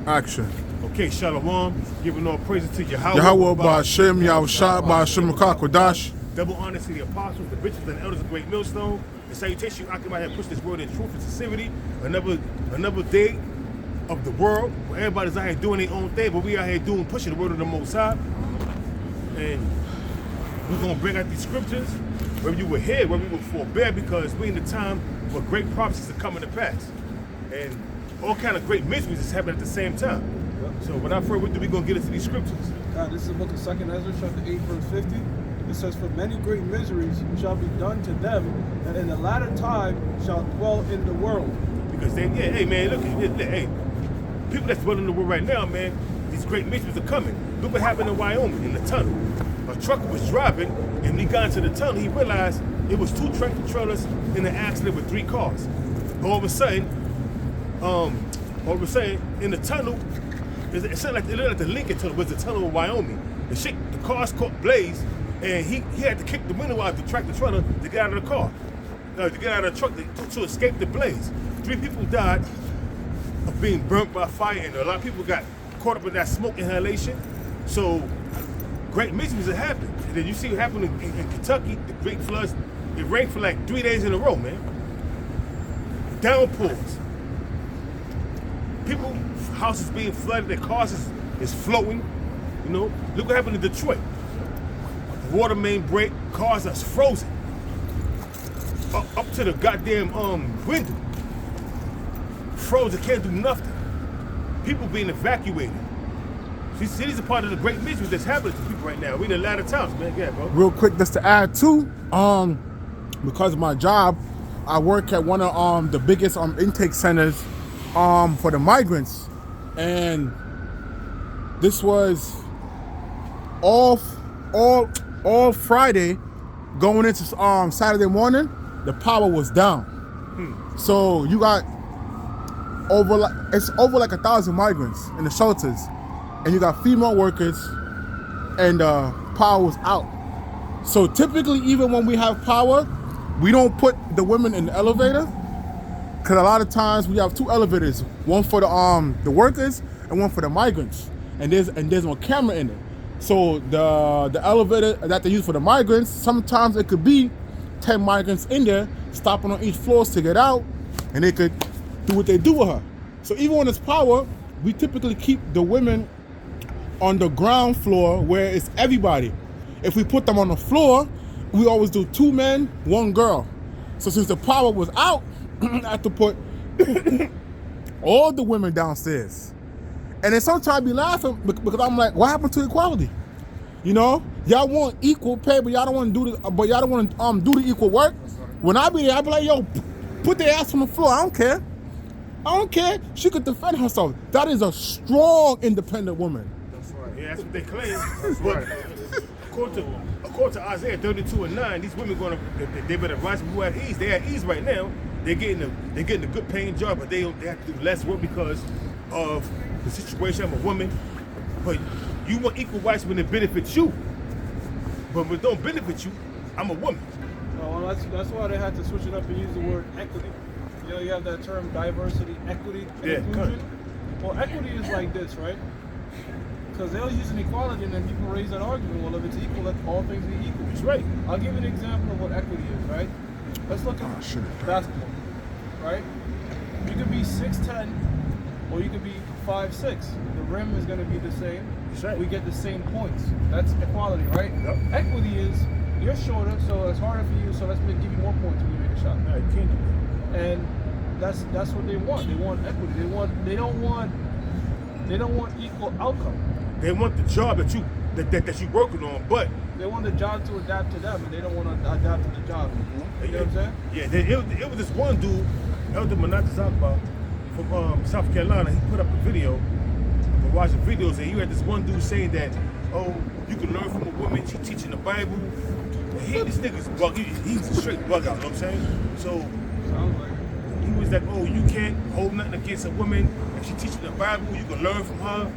Action. Okay, Shalom, giving all praises to Yahweh. Yahweh Ba'Shem, Yahushua Ba'Shem Kodash. Double honors to the apostles, the bishops, and the elders of Great Millstone. And salutation, you occupy and push this word in truth and sincerity. Another day of the world where everybody's out here doing their own thing, but we out here pushing the word of the Most High. And we're gonna bring out these scriptures where you will hear, where we will forbear, because we're in the time where great prophecies are coming to pass. And all kind of great mysteries is happening at the same time. So without further ado, we're going to get into these scriptures. This is the book of 2nd Ezra, chapter 8, verse 50. It says, "For many great miseries shall be done to them, and in the latter time shall dwell in the world." Because they, hey man, look, hey, people that's dwelling in the world right now, man, these great miseries are coming. Look what happened in Wyoming, in the tunnel. A trucker was driving, and when he got into the tunnel, he realized it was 2 tractor trailers in an accident with 3 cars. All of a sudden, in the tunnel, it sounded like the Lincoln Tunnel was the tunnel in Wyoming. The cars caught blaze, and he had to kick the window out of the tractor trailer to get out of the car, to get out of the truck to escape the blaze. 3 people died of being burnt by fire, and a lot of people got caught up in that smoke inhalation. So great miseries have happened. And then you see what happened in Kentucky, the great floods. It rained for like 3 days in a row, man. Downpours. People, houses being flooded, their cars is floating. You know, look what happened in Detroit. Water main break, cars are frozen up to the goddamn window. Frozen, can't do nothing. People being evacuated. See, these are part of the great misery that's happening to people right now. We're in the latter times, man. Yeah, bro. Real quick, just to add too, because of my job, I work at one of the biggest intake centers for the migrants, and this was all Friday going into Saturday morning. The power was down, so you got over like 1,000 migrants in the shelters, and you got female workers, and power was out. So typically, even when we have power, we don't put the women in the elevator, because a lot of times we have 2 elevators, one for the workers and one for the migrants, and there's no camera in it. So the elevator that they use for the migrants, sometimes it could be 10 migrants in there stopping on each floor to get out, and they could do what they do with her. So even when it's power, we typically keep the women on the ground floor where it's everybody. If we put them on the floor, we always do 2 men, 1 girl. So since the power was out, I had to put all the women downstairs. And then sometimes I be laughing because I'm like, what happened to equality? You know, y'all want equal pay, but y'all don't want to do do the equal work. When I be there, I be like, yo, put their ass on the floor. I don't care. I don't care. She could defend herself. That is a strong, independent woman. That's right. Yeah, that's what they claim. But according to Isaiah 32:9, these women they better rise who at ease. They're at ease right now. They're getting a good paying job, but they have to do less work because of the situation. I'm a woman, but you want equal rights when it benefits you. But when it don't benefit you, I'm a woman. Well, that's why they had to switch it up and use the word equity. You know, you have that term diversity, equity, and inclusion. Well, equity is like this, right? Because they'll use an equality, and then people raise that argument. Well, if it's equal, let all things be equal. That's right. I'll give you an example of what equity is, right? Let's look at basketball, right? You could be 6'10", or you could be 5'6". The rim is going to be the same. Right. We get the same points. That's equality, right? Yep. Equity is you're shorter, so it's harder for you. So let's give you more points when you make a shot. No, you can't do that. And that's what they want. They want equity. They don't want equal outcome. They want the job that you're working on, but they want the job to adapt to them, and they don't want to adapt to the job. Mm-hmm. You know what I'm saying? Yeah, it was this one dude, Elder Manata Zakba, from South Carolina. He put up a video. I've been watching videos, and you had this one dude saying that, oh, you can learn from a woman. She's teaching the Bible. And this nigga's bug. He's a straight bug out. You know what I'm saying? So he was like, oh, you can't hold nothing against a woman. If she's teaching the Bible, you can learn from her.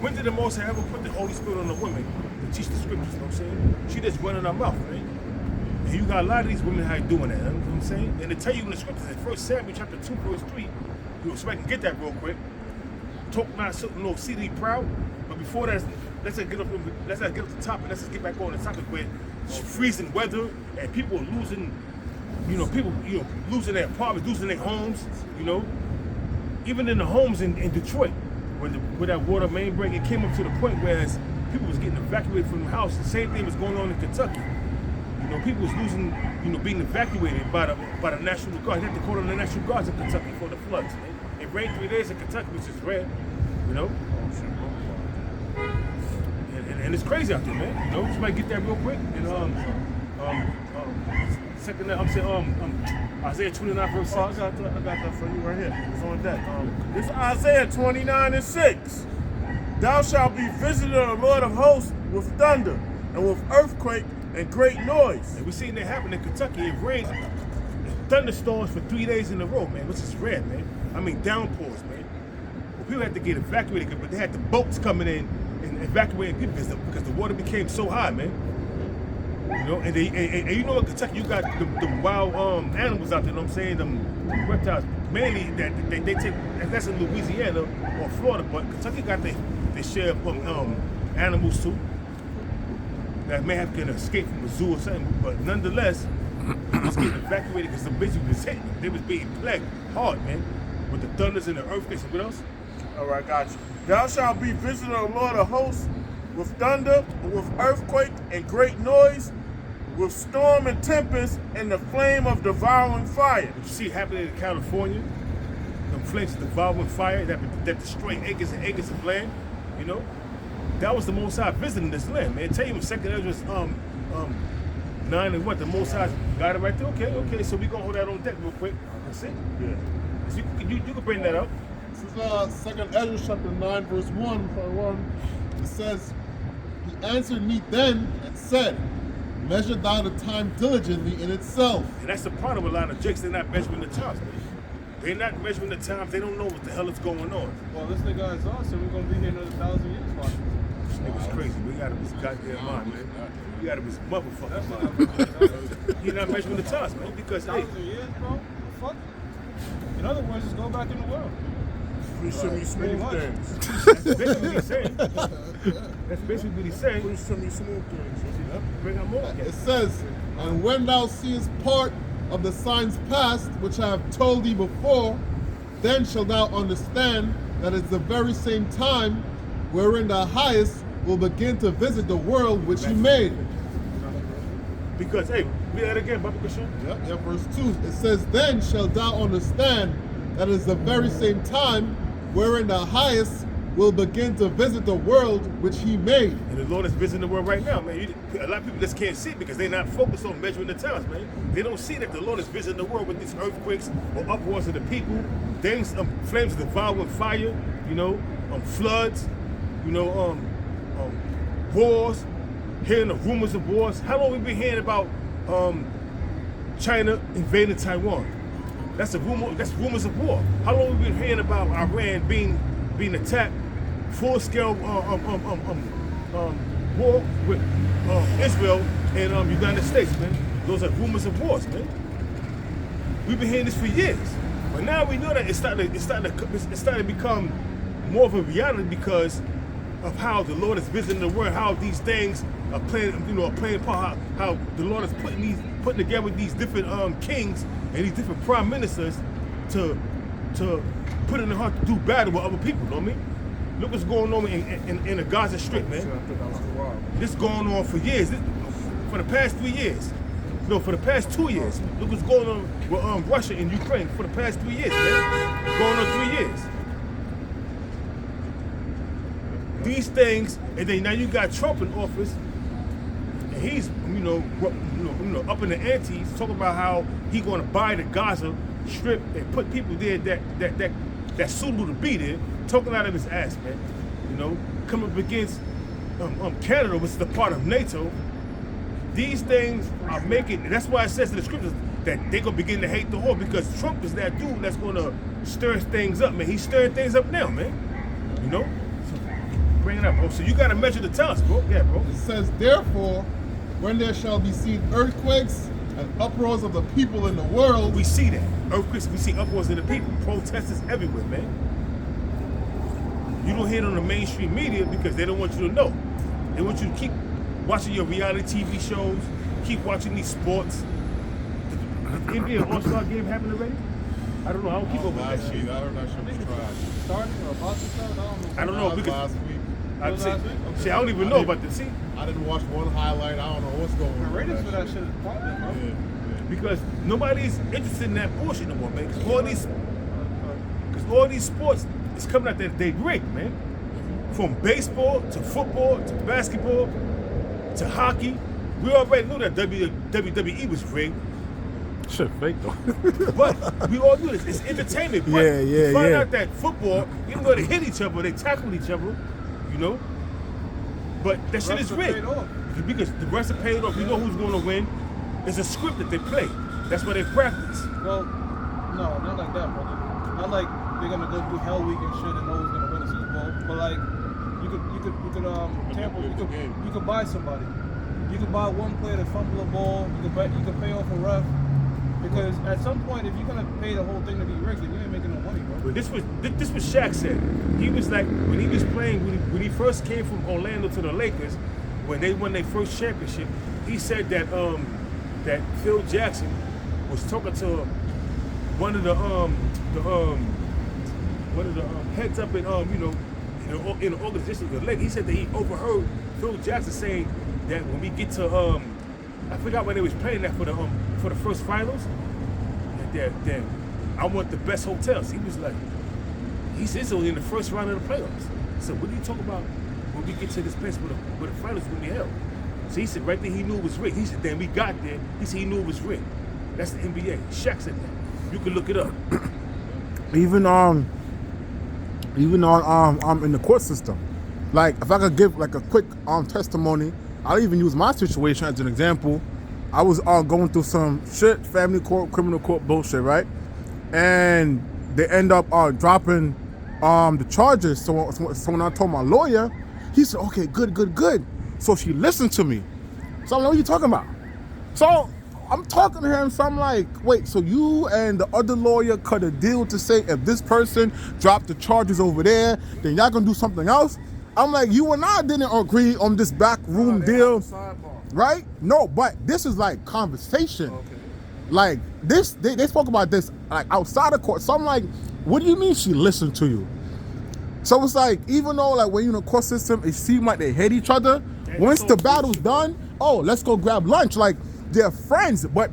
When did the Most High ever put the Holy Spirit on a woman to teach the scriptures? You know what I'm saying? She just running her mouth, right? And you got a lot of these women how you doing that. You know what I'm saying? And they tell you in the scriptures in 1 Samuel chapter 2, verse 3, so I can get that real quick. talk not so, CD proud. But before that, let's not get up the topic. Let's just get back on the topic where it's freezing weather and people are losing, losing their apartments, losing their homes. Even in the homes in Detroit, where that water main break, it came up to the point where people was getting evacuated from the house. The same thing was going on in Kentucky. People was losing, being evacuated by the National Guard. They had to call on the National Guards in Kentucky for the floods. It rained 3 days in Kentucky, which is rare, And it's crazy out there, man. Somebody get that real quick. And second, I'm saying Isaiah 29 verse 6. I got that for you right here. It's on deck. This is Isaiah 29:6. Thou shalt be visited, the Lord of hosts, with thunder and with earthquake and great noise. And we seen that happen in Kentucky. It rained thunderstorms for 3 days in a row, man, which is rare, man. I mean, downpours, man. Well, people had to get evacuated, but they had the boats coming in and evacuating people because the water became so high, man. And you know what, Kentucky, you got the wild animals out there, you know what I'm saying? Them reptiles, mainly that they take, that's in Louisiana or Florida, but Kentucky got their share of animals too that may have to escape from a zoo or something, but nonetheless, it was getting evacuated because the bitches was hitting them. They was being plagued hard, man, with the thunders and the earthquakes. And what else? All right, got you. Thou shalt be visited, the Lord of hosts, with thunder, with earthquake and great noise, with storm and tempest and the flame of devouring fire. What you see happening in California, them flames of devouring fire that destroy acres and acres of land, that was the Most High visiting this land, man. Tell you in 2nd Ezra 9 and what, the Most High got it right there. Okay, so we gonna hold that on deck real quick. That's it. Yeah. So you can bring that up. This is 2nd Ezra chapter 9 verse 1. It says, he answered me then and said, measure thou the time diligently in itself. And that's the problem with a lot of jakes. They're not measuring the times, man. They're not measuring the times. They don't know what the hell is going on. Well, this nigga is awesome. We're gonna be here another 1,000 years. This nigga's crazy. We gotta be goddamn mind, man. You gotta be motherfucker. You're not measuring the times, man, because hey. 1,000 years, bro? Fuck. In other words, just go back in the world. Please show me smooth things. That's basically what he's saying. That's basically what he's saying. Please show me smooth things. Bring out more. It says, and when thou seest part of the signs past, which I have told thee before, then shalt thou understand that it's the very same time wherein the highest will begin to visit the world which he made. Because, hey, read that again, Baba Kashan. Yep, verse 2. It says, then shalt thou understand that it's the very same time wherein the highest will begin to visit the world which he made. And the Lord is visiting the world right now, man. A lot of people just can't see it because they're not focused on measuring the times, man. They don't see that the Lord is visiting the world with these earthquakes or uproars of the people, things, flames of devouring fire, floods, wars, hearing the rumors of wars. How long have we been hearing about China invading Taiwan? That's a rumor. That's rumors of war. How long have we been hearing about Iran being attacked, full-scale war with Israel and United States, man? Those are rumors of wars, man. We've been hearing this for years, but now we know that it's starting to become more of a reality because of how the Lord is visiting the world, how these things are playing a part, how the Lord is putting together these different kings and these different prime ministers to put in the heart to do battle with other people, you know what I mean? Look what's going on in the Gaza Strip, man. This is going on for years. For the past 3 years. No, for the past 2 years. Look what's going on with Russia and Ukraine for the past 3 years, man. Going on 3 years. These things, and then now you got Trump in office, and he's, up in the antes, talking about how he's going to buy the Gaza Strip and put people there that's suitable to be there, talking out of his ass, man. Coming up against Canada, which is a part of NATO. These things are making, that's why it says in the scriptures that they're going to begin to hate the whore, because Trump is that dude that's going to stir things up, man. He's stirring things up now, man. So bring it up, bro. So you got to measure the times, bro. Yeah, bro. It says, therefore, when there shall be seen earthquakes and uproars of the people in the world. We see that. Earthquakes, we see uproars of the people. Protesters everywhere, man. You don't hear it on the mainstream media because they don't want you to know. They want you to keep watching your reality TV shows, keep watching these sports. The NBA All-Star game happened already? I don't know. I don't keep up with that shit. I heard that shit was trash. Starting or about to start? I don't know. I don't know because Last week. Was it last week? Okay. See, I don't even know about this. See, I didn't watch one highlight. I don't know what's going The on. ratings for that shit. shit is popping, bro. Yeah. because nobody's interested in that bullshit no more, man. Because all these sports is coming out that they rigged, man. From baseball to football to basketball to hockey. We already knew that WWE was rigged. Shit, fake though. But we all knew this. It's entertainment. But Yeah, you find yeah. out that football, even though they hit each other, they tackle each other, you know. But that shit is Refs are rigged. paid off. Because the refs are paid off. We know who's going to win. It's a script that they play. That's why they practice. Well, no, not like that, brother. Not like they're gonna go through Hell Week and shit and know who's gonna win the Super Bowl. But like, you could buy somebody. You could buy one player to fumble a ball. You could pay off a ref. Because at some point, if you're gonna pay the whole thing to be rigged, then you ain't making no money, bro. But this was Shaq said. He was like, when he was playing, when he first came from Orlando to the Lakers, when they won their first championship, he said that that Phil Jackson was talking to one of the heads up in in the organization of the Lakers. He said that he overheard Phil Jackson saying that when we get to I forgot when they was playing that for the first finals, that I want the best hotels. He was like, he said it's only in the first round of the playoffs. So what are you talking about when we get to this place where the finals will be held? So he said right there he knew it was rigged. He said then we got there. He said he knew it was rigged. That's the NBA. Shaq said that. You can look it up. Even on in the court system. Like if I could give like a quick testimony, I'll even use my situation as an example. I was going through some shit, family court, criminal court bullshit, right? And they end up dropping the charges. So when I told my lawyer, he said, okay, good. So she listened to me. So I'm like, what are you talking about? So I'm talking to him, so I'm like, wait, so you and the other lawyer cut a deal to say if this person dropped the charges over there, then y'all gonna do something else? I'm like, you and I didn't agree on this backroom deal, right? No, but this is like conversation. Okay. Like this, they spoke about this like outside of court. So I'm like, what do you mean she listened to you? So it's like, even though like when you're in the court system, it seems like they hate each other. Once the battle's done, oh, let's go grab lunch. Like they're friends, but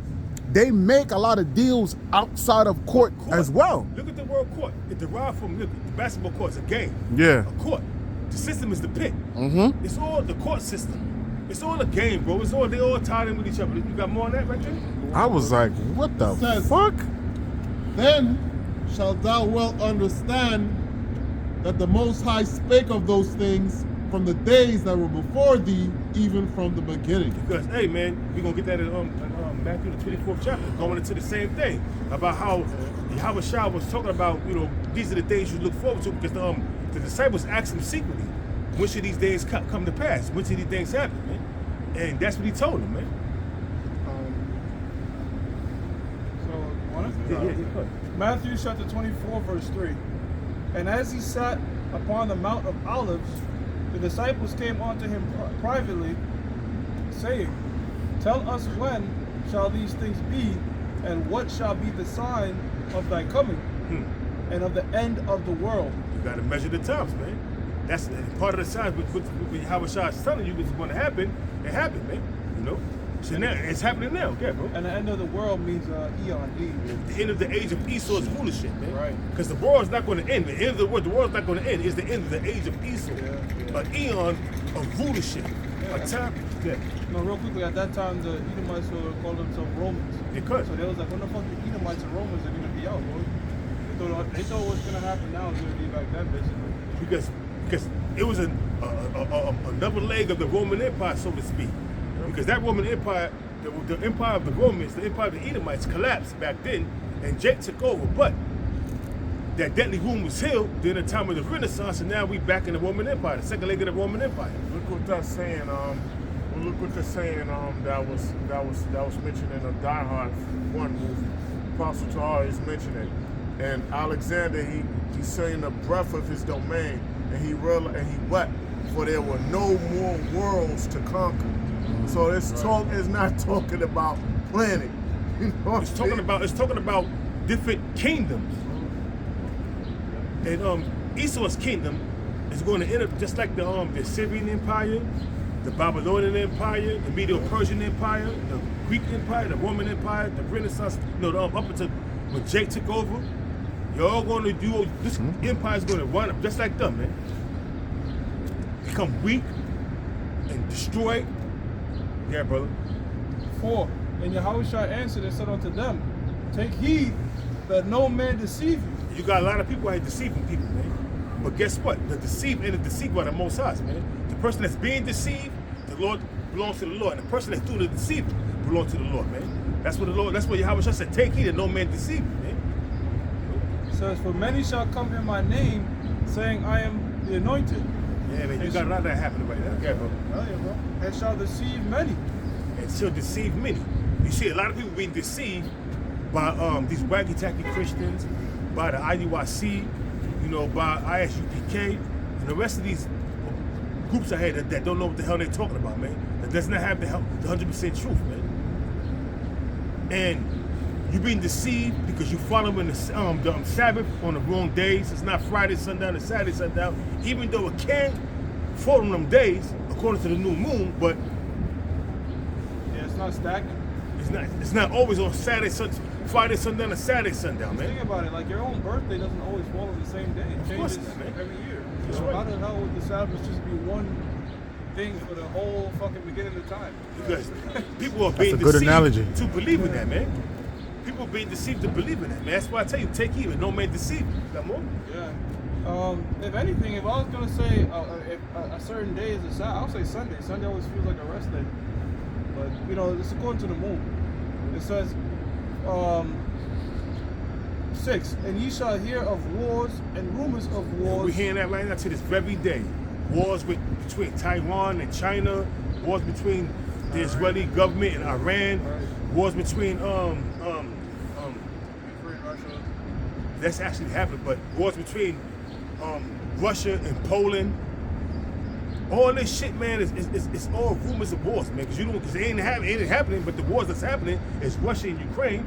they make a lot of deals outside of court as well. Look at the word court. It derived from the basketball court. It's a game. Yeah. A court. The system is the pit. Mm-hmm. It's all the court system. It's all a game, bro. They all tied in with each other. You got more on that right there? I was like, what the Says- fuck? Then shalt thou well understand that the Most High spake of those things from the days that were before thee, even from the beginning. Because, hey, man, we're going to get that in Matthew the 24th chapter, going into the same thing about how Shah was talking about, these are the days you look forward to, because the disciples asked him secretly, when should these days come to pass? When should these things happen, man? And that's what he told them, man. Matthew chapter 24, verse 3. And as he sat upon the Mount of Olives, the disciples came unto him privately, saying, tell us when shall these things be, and what shall be the sign of thy coming, and of the end of the world? You got to measure the times, man. That's part of the sign. But how Shah is telling you what's going to happen, it happened, man. So now it's happening now, okay, bro. And the end of the world means eon, E. The end of the age of Esau's foolishness, man. Right. Because the world's not going to end. The end of the world's not going to end. It's the end of the age of Esau. Yeah. An eon of foolishness. Yeah. A time. Yeah. No, real quickly, at that time, the Edomites were called themselves Romans. They could. So they was like, when the fuck the Edomites and Romans are going to be out, bro? They thought what's going to happen now is going to be like that, basically. Because it was another leg of the Roman Empire, so to speak. Because that Roman Empire, the empire of the Romans, the empire of the Edomites collapsed back then, and Jake took over. But that deadly wound was healed during the time of the Renaissance, and now we back in the Roman Empire, the second leg of the Roman Empire. Look what that's saying. Look what they're saying. That was mentioned in the Die Hard 1 movie. Apostle Tahar is mentioning it, and Alexander he's saying the breadth of his domain, and he wept, for there were no more worlds to conquer. So this talk is not talking about planet. You know what It's I'm talking saying? about different kingdoms. And Esau's kingdom is going to end up just like the Assyrian Empire, the Babylonian Empire, the Medo-Persian Empire, the Greek Empire, the Roman Empire, the Renaissance. Up until when Jake took over, you're all going to do this. Empire is going to run up just like them, man. Become weak and destroyed. Yeah, brother. 4. And Yahushua answered and said unto them, take heed that no man deceive you. You got a lot of people out here deceiving people, man. But guess what? The deceived and the deceived are the Most High, man. The person that's being deceived, the Lord belongs to the Lord. And the person that's doing the deceiving belongs to the Lord, man. That's what the Lord. That's what Yahushua said. Take heed that no man deceive you, man. It says, for many shall come in my name, saying, I am the anointed. Yeah, man. You got a lot of that happening right now. Yeah, bro. Hell yeah, bro. And shall deceive many. And she'll deceive many. You see a lot of people being deceived by these wacky-tacky Christians, by the IUIC, by ISUPK, and the rest of these groups out here that don't know what the hell they're talking about, man. That does not have the 100% truth, man. And you're being deceived because you're following the Sabbath on the wrong days. It's not Friday sundown, it's Saturday sundown, even though it can fall on them days according to the new moon, but Yeah, it's not stacking. it's not always on Friday sundown and Saturday sundown, man. Think about it, like your own birthday doesn't always fall on the same day. It Of course changes not, man. every year. That's So right. how the hell would the Sabbath just be one thing for the whole fucking beginning of time? Because people are being a good deceived analogy. to believe in that, man. People are being deceived to believe in that, man. That's why I tell you, take heed, no man deceive you. Got more? Yeah. If anything, if I was gonna say if a certain day is a Sabbath, I'll say Sunday. Sunday always feels like a rest day. But it's according to the moon. It says, 6, and ye shall hear of wars and rumors of wars. We're hearing that right now to this very day. Wars between Taiwan and China, wars between the Israeli government and Iran, wars between that's actually happening, but wars between Russia and Poland. All this shit, man, it's all rumors of wars, man. Because it ain't happening, but the wars that's happening is Russia and Ukraine.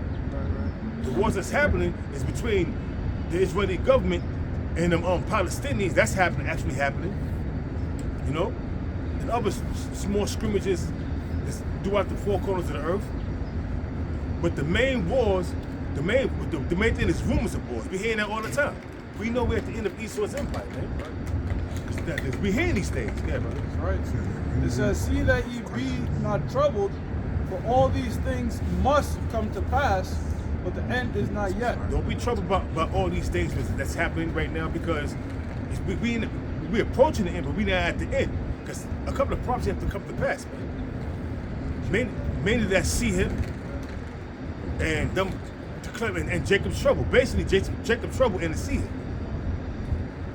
The wars that's happening is between the Israeli government and them Palestinians. That's actually happening. And other small scrimmages throughout the four corners of the earth. But the main wars, the main thing is rumors of wars. We hearing that all the time. We know we're at the end of Esau's empire, man. We hearing these things, yeah, brother. Right. It says, see that ye be not troubled, for all these things must come to pass, but the end is not yet. Don't be troubled about all these things that's happening right now, because we're approaching the end, but we're not at the end. Because a couple of prophecies have to come to pass, man. Mainly that see him and them and Jacob's trouble. Basically, Jacob's trouble and the see him.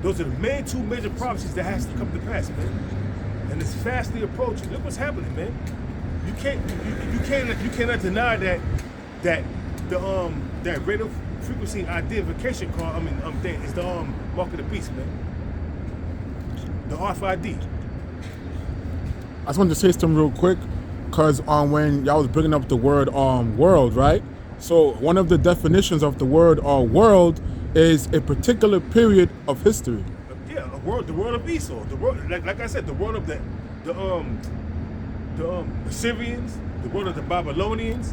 Those are the two major prophecies that has to come to pass, man. And it's fastly approaching. Look what's happening, man. You cannot deny that radio frequency identification card. Thing is the mark of the beast, man. The RFID. I just wanted to say something real quick, because when y'all was bringing up the word world, right? So one of the definitions of the word world is a particular period of history. Yeah, the world of Esau. The world, like I said, the world of the Assyrians, the world of the Babylonians.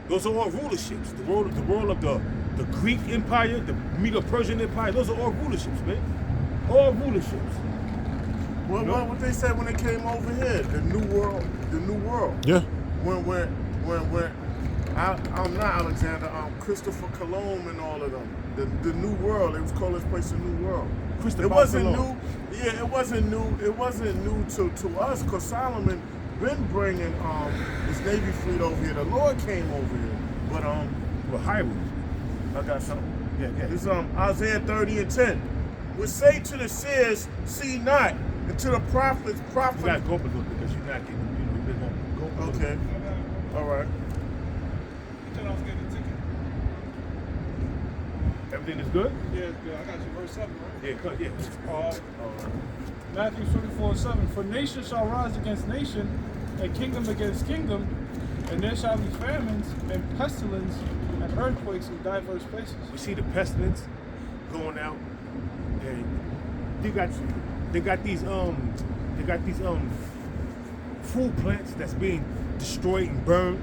Those are all rulerships. The world of the Greek Empire, the Medo-Persian Empire. Those are all rulerships, man. All rulerships. Well, what they said when they came over here, the new world. Yeah. When I'm not Alexander, Christopher Columbus and all of them. The new world. They was calling this place the new world. It wasn't new. Yeah, it wasn't new. It wasn't new to us, because Solomon been bringing his Navy fleet over here. The Lord came over here, but Hiram. I got something. Yeah. It's Isaiah 30:10. We say to the seers, see not, and to the prophets, You gotta go up a little bit because you're not getting. They're gonna go up a little Okay. bit. All right. You thought I was getting a ticket. Everything is good? Yeah, it's good. I got you verse 7, right? Yeah, cut, yeah. Matthew 24:7. For nation shall rise against nation, and kingdom against kingdom, and there shall be famines and pestilence and earthquakes in diverse places. We see the pestilence going out, and they got these food plants that's being destroyed and burned.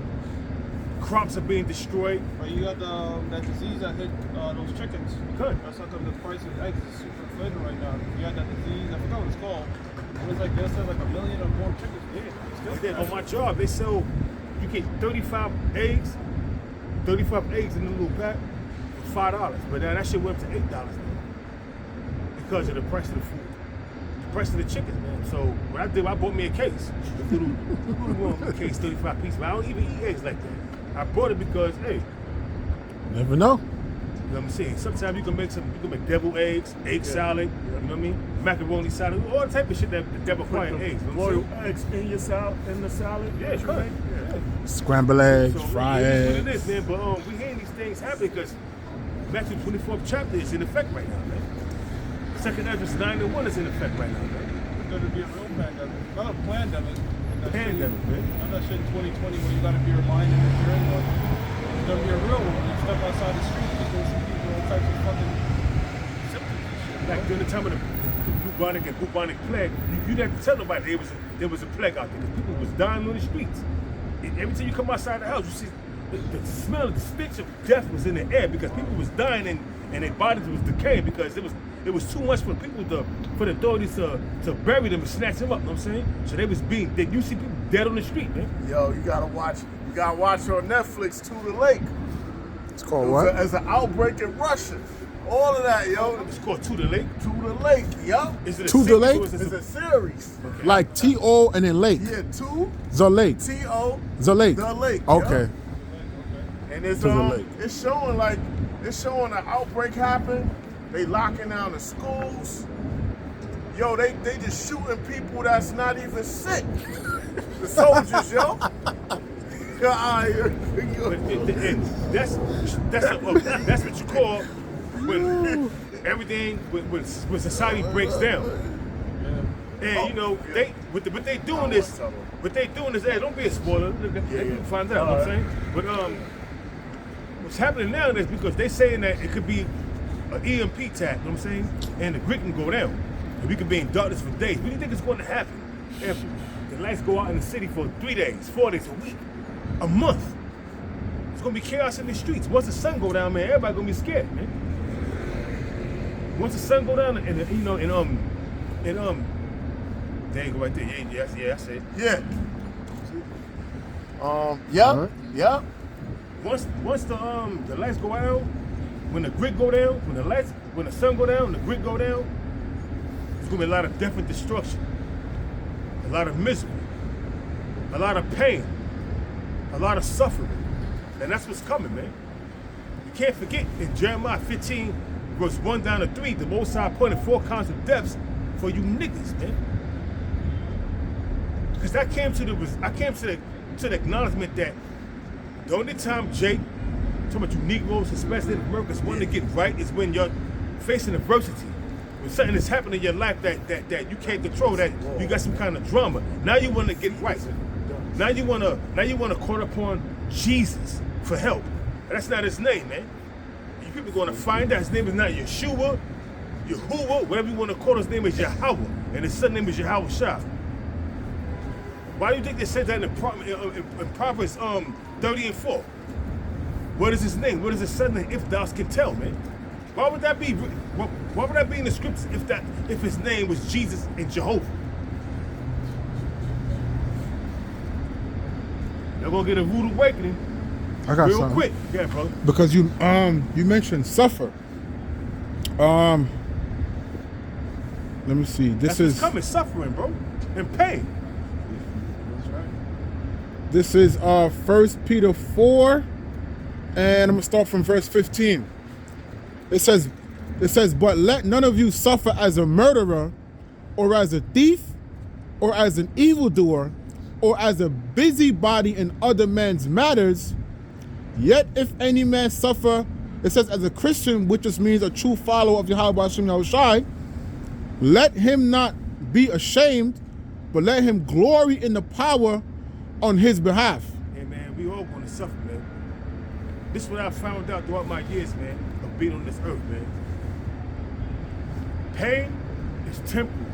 Crops are being destroyed. But you got that disease that hit those chickens. Good. That's how come the price of eggs is super inflated right now. You got that disease, I forgot what it's called. It was like, they'll sell like 1 million or more chickens. Yeah. And then on my job, they sell, you get 35 eggs in a little pack for $5. But now that shit went up to $8 now because of the price of the food, the price of the chickens, man. So what I did, I bought me a case, a little case, 35 pieces. But I don't even eat eggs like that. I bought it because, hey, Never know. you know what I'm saying? Sometimes you can make deviled eggs, egg salad, you know what I mean? Macaroni salad, all type of shit that require eggs. You know what I'm Boiled saying? eggs in your salad, in the salad. Yeah, you cut. make? Yeah. Scrambled eggs, So fried it is what eggs. it is, man. But we hearing these things happen because Matthew 24th chapter is in effect right now, man. Second Ezra 9:1 is in effect right now, man. It's going to be a real pandemic. Not a pandemic. Pandemic, man. I'm not shit in 2020 where you got to be reminded that you're in one. It's going to be a real one. When you step outside the street, you're going to see people all types of fucking symptoms and shit. Like during the time of the bubonic plague, you didn't have to tell nobody there was a plague out there because people was dying on the streets. Every time you come outside the house, you see the smell, the stench of death was in the air because people was dying and their bodies was decaying because it was too much for people for the authorities to bury them and snatch them up. You know what I'm saying? So you see people dead on the street, man. Yo, you gotta watch on Netflix To the Lake. It's called what? As an outbreak in Russia. All of that, yo. It's called To the Lake. To the Lake, yo. Is it a To the series Lake? or is it It's a series. Okay. Like T-O and then lake. Yeah, to The lake. T-O, The lake. the lake. yo. Okay. And it's To the lake. it's showing an outbreak happened. They locking down the schools. Yo, they just shooting people that's not even sick. The soldiers, yo. That's what you call when everything when society breaks down. And you know what they doing this. Hey, don't be a spoiler. Let people find out. You know what I'm saying? But what's happening now is because they saying that it could be an EMP attack. You know what I'm saying? And the grid can go down, and we could be in darkness for days. What do you think is going to happen if the lights go out in the city for 3 days, 4 days, a week, a month? It's gonna be chaos in the streets. Once the sun go down, man, everybody gonna be scared, man. Once the sun go down, and there you go right there. Yeah, that's it. Yeah. Alright. Yep. Once the lights go out, when the grid go down, when the sun go down, the grid go down, there's gonna be a lot of death and destruction, a lot of misery, a lot of pain, a lot of suffering, and that's what's coming, man. You can't forget in Jeremiah 15, verse 1 down to 3, the Most High appointed 4 kinds of deaths for you niggas, man. Because I came to the acknowledgement that the only time Jake, talking about you Negroes, especially in America, want to get right is when you're facing adversity. When something is happening in your life that you can't control, that you got some kind of drama. Now you want to get right. Now you want to call upon Jesus for help. And that's not his name, man. You people are going to find out his name is not Yeshua, Yahuwah, whatever you want to call his name is Yahweh, and his son name is Yahweh Shah. Why do you think they said that in Proverbs 30 and 4? What is his name? What is his son name? If thou can tell, man. Why would that be? Why would that be in the scriptures if his name was Jesus and Jehovah? They're gonna get a rude awakening I got real something. quick. Yeah, brother. Because you mentioned suffer. Let me see. This That's is what's coming, suffering, bro, and pain. This is 1 Peter 4, and I'm gonna start from verse 15. It says, but let none of you suffer as a murderer, or as a thief, or as an evildoer, or as a busybody in other men's matters. Yet if any man suffer It says, as a Christian, which just means a true follower of Yahweh Hashem Yahushai, let him not be ashamed, but let him glory in the power on his behalf. Hey man, we all gonna suffer, man. This is what I found out throughout my years, man, of being on this earth, man. Pain is temporal,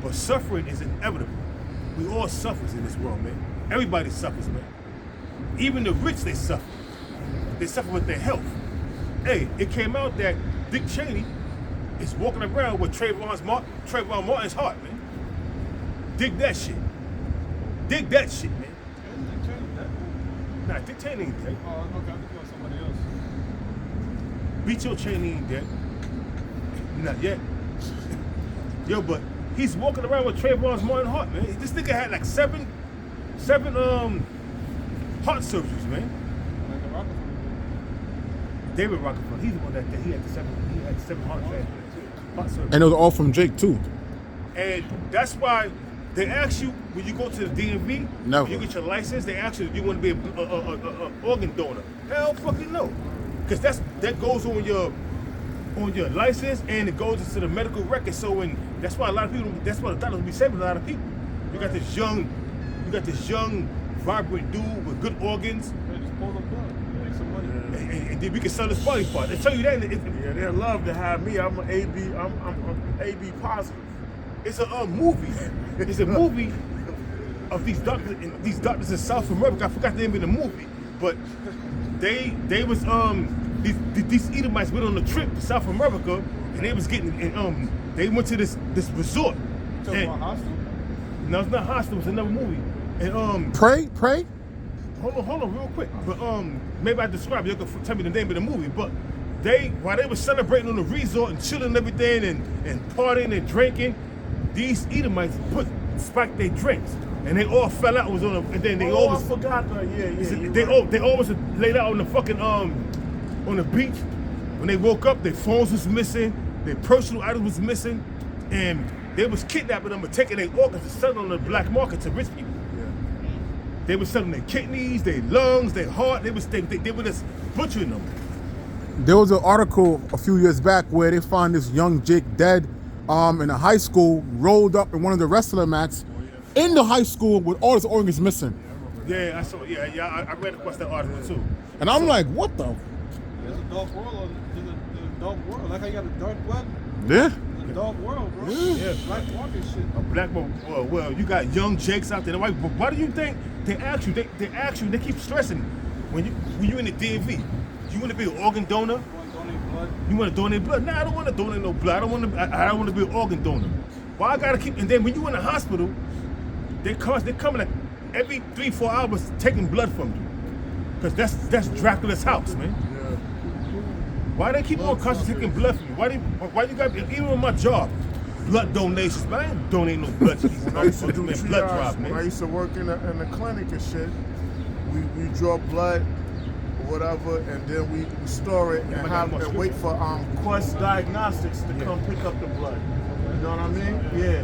but suffering is inevitable. We all suffers in this world, man. Everybody suffers, man. Even the rich, they suffer. They suffer with their health. Hey, it came out that Dick Cheney is walking around with Trayvon Martin's heart, man. Dig that shit. Dig that shit, man. Nah, Dick Cheney ain't dead. Oh, okay, I think it was somebody else. Beat your Cheney ain't dead. Not yet. Yo, but he's walking around with Trayvon Martin's heart, man. This nigga had like seven heart surgeries, man. Like the Rockefeller. David Rockefeller, he's the one that he had seven heart surgeries. And it was all from Jake, too. And that's why they ask you when you go to the DMV, Never. when you get your license, they ask you if you want to be a organ donor. Hell fucking no. Because that goes on your license and it goes into the medical record. So that's why a lot of people, that's why the doctors will be saving a lot of people. You got this young, vibrant dude with good organs. They just pull the plug. Make some money. And then we can sell this body part. They tell you that. Yeah, they'd love to have me. I'm an AB. I'm AB positive. It's a movie. It's a movie of these doctors in South America. I forgot the name of the movie, but they was these Edomites went on a trip to South America, and they was getting they went to this resort. Talking about hostel? No, it's not Hostel. It's another movie. And Pray? hold on, real quick. But maybe I describe it. You can tell me the name of the movie. But while they were celebrating on the resort and chilling and everything and partying and drinking, these Edomites spiked their drinks, and they all fell out. Was on, and then they always I forgot that. Yeah. they always laid out on the fucking on the beach. When they woke up, their phones was missing, their personal items was missing, and they was kidnapping them and taking their organs and selling on the black market to rich people. They were selling their kidneys, their lungs, their heart. They were just butchering them. There was an article a few years back where they found this young Jake dead in a high school, rolled up in one of the wrestler mats in the high school with all his organs missing. Yeah, I saw. Yeah. I read across that article too. And I'm like, what the? There's a dark world. There's a dark world. Like how you got a dark web. Yeah. There's a dark world, bro. Yeah. Black market shit. A black man. Well, you got young Jakes out there. Why do you think they ask you? They ask you. They keep stressing when you in the DMV. You want to be an organ donor? You want to donate blood? You want to donate blood? Nah, I don't want to donate no blood. I don't want to be an organ donor. Why I gotta keep? And then when you in the hospital, they coming like every 3-4 hours taking blood from you, because that's Dracula's house, man. Yeah. Why they keep on constantly taking blood from you? Why you got even on my job, blood donations? Man, I ain't donate no blood to these When I used to do man, blood drive, triage, when I man. used to work in the clinic and shit, we draw blood or whatever, and then we store it and wait for Quest Diagnostics to come pick up the blood. You know what I mean? Yeah.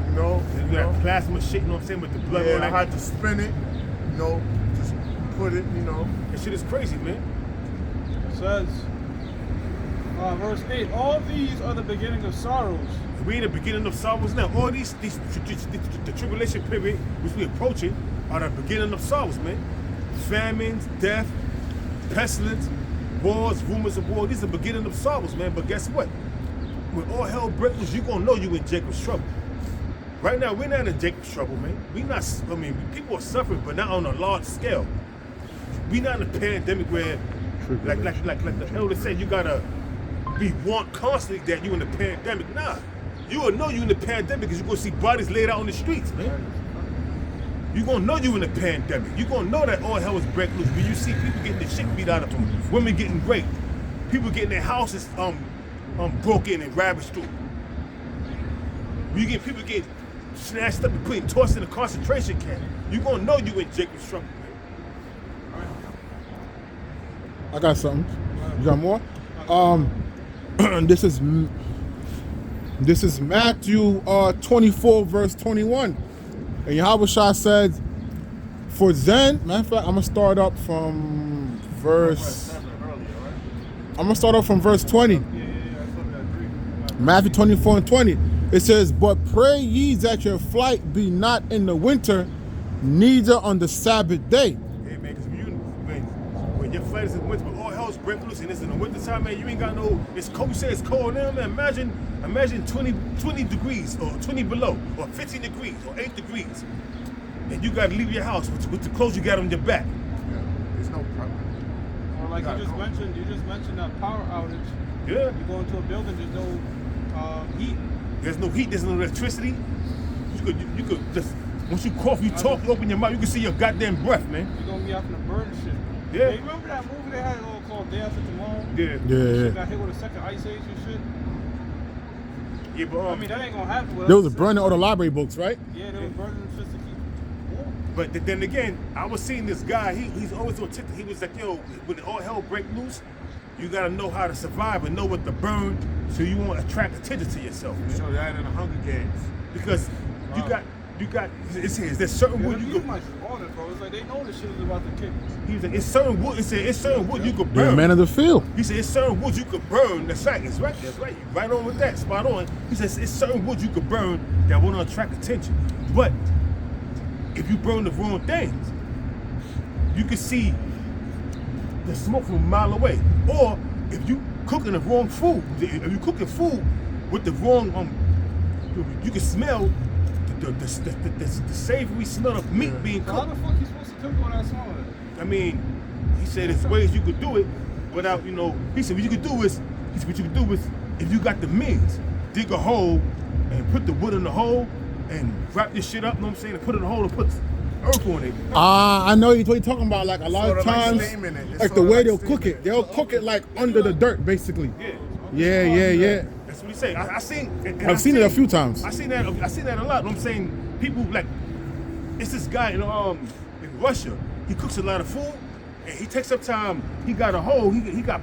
You know. You got plasma shit, you know what I'm saying, with the blood Yeah, on I it. had to spin it. You know, just put it. You know. That shit is crazy, man. It says, verse 8, all these are the beginning of sorrows. We in the beginning of sorrows now. All the tribulation period which we approaching are the beginning of sorrows, man. Famines, death, pestilence, wars, rumors of war. These are the beginning of sorrows, man. But guess what? When all hell breaks loose, you gonna know you in Jacob's trouble. Right now, we're not in Jacob's trouble, man. We not. I mean, people are suffering, but not on a large scale. We not in a pandemic where, like the elder said, you gotta be warned constantly that you in the pandemic. Nah, you will know you in the pandemic because you gonna see bodies laid out on the streets, man. You gonna know you in the pandemic. You gonna know that all hell is break loose when you see people getting the shit beat out of them, women getting raped, people getting their houses broken and ravaged through. You get people get snatched up and tossed in a concentration camp. You gonna know you in Jacob's trouble, man. I got something. You got more? This is Matthew 24 verse 21. And Yahushua said, for then, matter of fact, I'm gonna start up from verse gonna start off from verse 20. Yeah, I saw that 3. Matthew 24 and 20. It says, "But pray ye that your flight be not in the winter, neither on the Sabbath day." Hey man, because when your flight is in winter, but all hell's break loose and it's in the winter time, man, you ain't got no. It's cold. You say it's cold now, man. Imagine 20 degrees or 20 below, or 15 degrees or 8 degrees, and you got to leave your house with the clothes you got on your back. Yeah, there's no problem. Or like you just mentioned that power outage. Yeah. You go into a building, there's no heat. There's no heat. There's no electricity. You could just once you cough, you talk, you open your mouth, you can see your goddamn breath, man. You're gonna be out in the burn and shit. Yeah. Hey, you remember that movie they had called Day After Tomorrow? Yeah. Shit got hit with a second ice age and shit. Yeah, but I mean, that ain't gonna happen with There us. was a burning all the library books, right? Yeah, they was burning them shit to keep warm. But then again, I was seeing this guy. He's always on TikTok. He was like, yo, when all hell break loose, you gotta know how to survive and know what to burn, so you won't attract attention to yourself, man. So that in the Hunger Games. Because you got. It says there's certain wood you These could. mics is on it, bro. It's like they know this shit is about to kick. He was like, it's certain wood. It said it's certain wood you could You're a burn. man of the field. He said it's certain woods you could burn. That's right. That's right. That's right. You right on with that. Spot on. He says it's certain woods you could burn that won't attract attention. But if you burn the wrong things, you can see the smoke from a mile away. Or if you cooking the wrong food, if you cooking food with the wrong you can smell the savory smell of meat being So how cooked. the fuck you supposed to cook all that song? I mean, he said there's ways you could do it without, he said what you could do is, if you got the means, dig a hole and put the wood in the hole and wrap this shit up, you know what I'm saying, and put it in the hole and put earth on it. I know what you're talking about. Like a lot of Sorta like times, steaming it. It's like the sorta way like they'll steaming cook it, it. they'll cook it like under the dirt, basically. Yeah. Yeah. That's what he said. I seen. and I've seen it a few times. I seen that a lot. You know what I'm saying? People like, it's this guy in Russia. He cooks a lot of food, and he takes up time. He got a hole. He got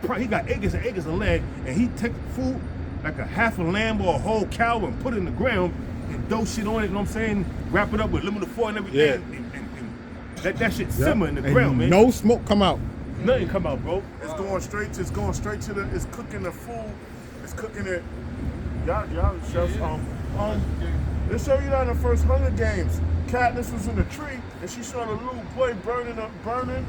acres and acres of land, and he take food like a half a lamb or a whole cow and put it in the ground and throw shit on it. You know what I'm saying? Wrap it up with aluminum foil and everything, and let that shit simmer in the And ground, man. no smoke come out. Nothing come out, bro. It's going straight to the. It's cooking the food. It's cooking it. Y'all chefs. They show you that in the first Hunger Games. Katniss was in the tree and she saw the little boy burning,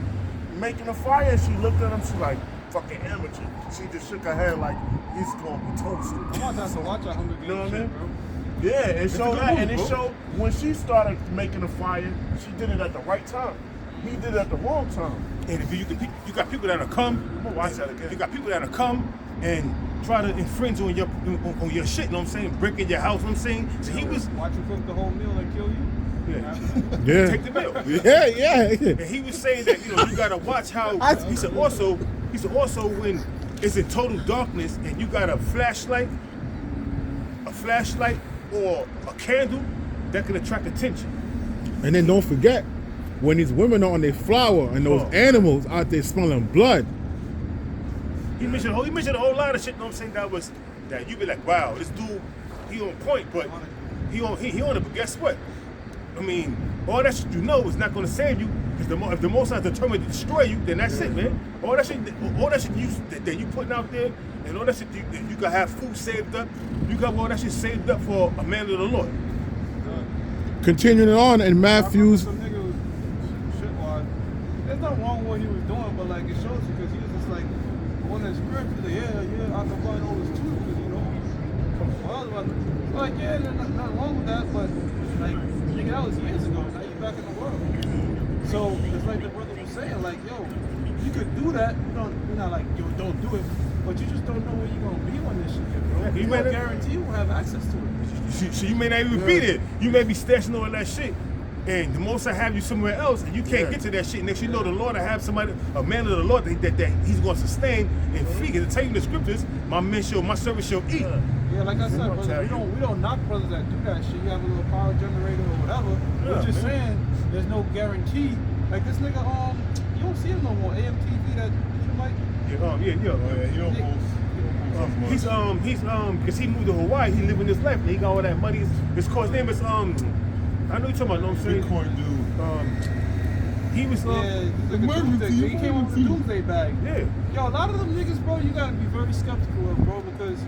making a fire. And she looked at him. She like, fucking amateur. She just shook her head like he's gonna be toasted. I want to watch that Hunger Games You know what I shit, mean? bro. Yeah, it It's a showed good that, movie, and it bro. showed when she started making a fire, she did it at the right time. He did it at the wrong time. And if you got people that'll come, I'm gonna watch that again. You got people that'll come and try to infringe on your shit. You know what I'm saying? Break in your house. You know what I'm saying? So he was Watch you cook the whole meal and kill you. Yeah. take the bill. Yeah. And he was saying that you gotta watch how. He said also when it's in total darkness and you got a flashlight or a candle that can attract attention. And then don't forget, when these women are on their flower and those animals out there smelling blood. He mentioned a whole lot of shit. You know what I'm saying? That you be like, wow, this dude, he on point, but he on it. But guess what? I mean, all that shit is not going to save you. Because if the Most High is determined to destroy you, then that's it, man. All that shit that you putting out there, and all that shit you can have food saved up. You got all that shit saved up for a man of the Lord. Continuing on in Matthew's. Some nigga was shit wise. There's nothing wrong with what he was doing, but like it shows you because he was just like on his spiritually, I can find all this truth, like yeah, there's nothing wrong with that, but like nigga, that was years ago. Now you back in the world. So it's like the brother was saying, like yo, you could do that. You're not like yo, don't do it, but you just don't know where you're gonna be on this shit, bro. Yeah, You don't guarantee you will have access to it. So you may not even be there. You may be stashing all that shit. And the Most I have you somewhere else, and you can't get to that shit. Next, you know the Lord I have somebody, a man of the Lord that He's going to sustain and feed. And to tell you in the scriptures, my servant shall eat. Yeah, like I said, brother, we don't knock brothers that do that shit. You have a little power generator or whatever. We're just saying there's no guarantee. Like this nigga, you don't see him no more. AMTV that you might. He's because he moved to Hawaii. He living his life. And he got all that money. His name is I know you're talking about. Know what I'm saying? Bitcoin dude. he was Yeah, he's like a Emergency, doomsday. He came up with a emergency. doomsday bag. yeah. Yo, a lot of them niggas, bro, you gotta be very skeptical of, bro, because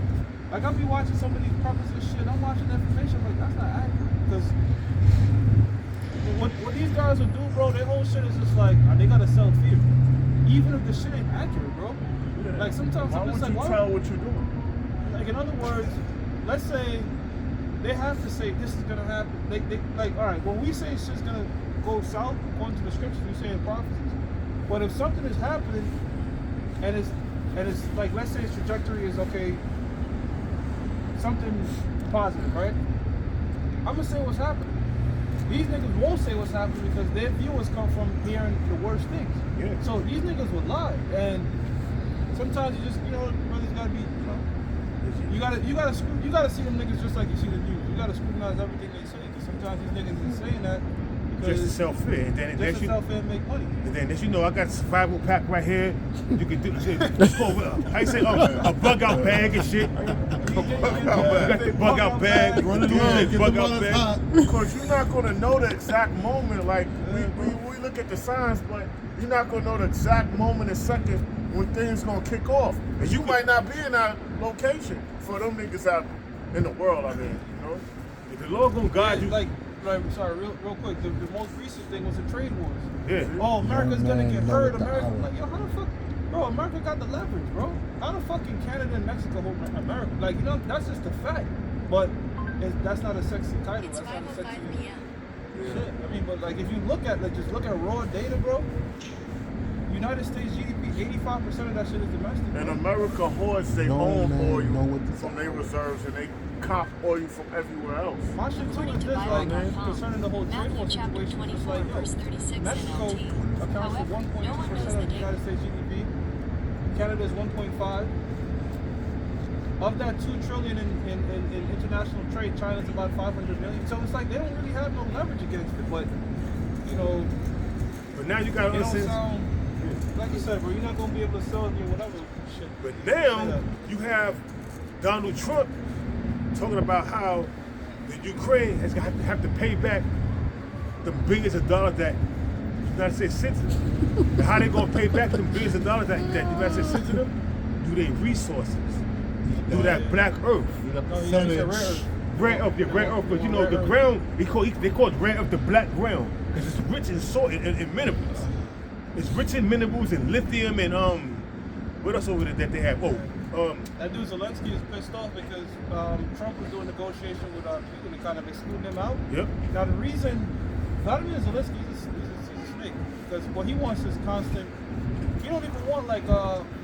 like I'll be watching some of these preppers and shit. I'm watching the information, I'm like, that's not accurate. Because what these guys will do, bro, their whole shit is just like, they gotta sell fear. Even if the shit ain't accurate, bro. Like sometimes Why I'm just would like, you tell what you're doing? Like in other words, let's say they have to say this is gonna happen. They like, all right, when we say shit's gonna go south according to the scriptures, we say in prophecies. But if something is happening and it's like, let's say its trajectory is okay, something positive, right? I'm gonna say what's happening. These niggas won't say what's happening because their viewers come from hearing the worst things. Yeah. So these niggas will lie, and sometimes you just, brothers gotta be, you gotta see them niggas just like you see the news. You gotta scrutinize everything they say, because sometimes these niggas is saying that because Just to sell fear, and then just to sell fear and make money. And then, as you know, I got a survival pack right here. You can do let's go with how you say, a bug out bag and shit. You got the bug out bag, Run it do around, the get bug the out bullets bag. hot. Because you're not going to know the exact moment. Like, we look at the signs, but you're not going to know the exact moment and second when things going to kick off. And you might not be in that location for them niggas out in the world, I mean, you know? If the Lord gonna guide you, Like, sorry, real quick. The most recent thing was the trade wars. yeah. Oh, America's Young gonna man, get know hurt. what the America, hour. like, yo, how the fuck, bro? America got the leverage, bro. How the fucking Canada and Mexico hold America? Like, that's just a fact. But that's not a sexy title. It's That's not a 5:05 sexy p.m. shit. I mean, but like, if you look at, like, just look at raw data, bro. United States GDP, 85% of that shit is domestic. And bro. America hoards their No own man oil know what to from say. their reserves, and they cop oil from everywhere else. My shit too According is to this, like, Bible.com, concerning the whole trade war Matthew chapter situation. It's 24, like, verse 36 Mexico NLT. accounts for However, no one 1.2% knows of the the day. United States GDP. Canada is 1.5. Of that 2 trillion in international trade, China's about 500 million. So it's like they don't really have no leverage against it. But But now you gotta it don't listen. sound like you said, bro. You're not gonna be able to sell it or whatever shit. But now you have Donald Trump talking about how the Ukraine has got to have to pay back the billions of dollars that the United States sent to them. And how they gonna pay back the billions of dollars that the United States sent to them? Do their resources, do that black earth. No, he said rare Percentage. earth. Rare earth, yeah, rare earth, but you know the ground they call it rare earth, the black ground, because it's rich in soil and minerals. It's rich in minerals and lithium and what else over there that they have? That dude Zelensky is pissed off because Trump was doing negotiation with Putin to kind of exclude them out. Yep. Now the reason Vladimir Zelensky he's a snake, because what he wants is constant. He don't even want like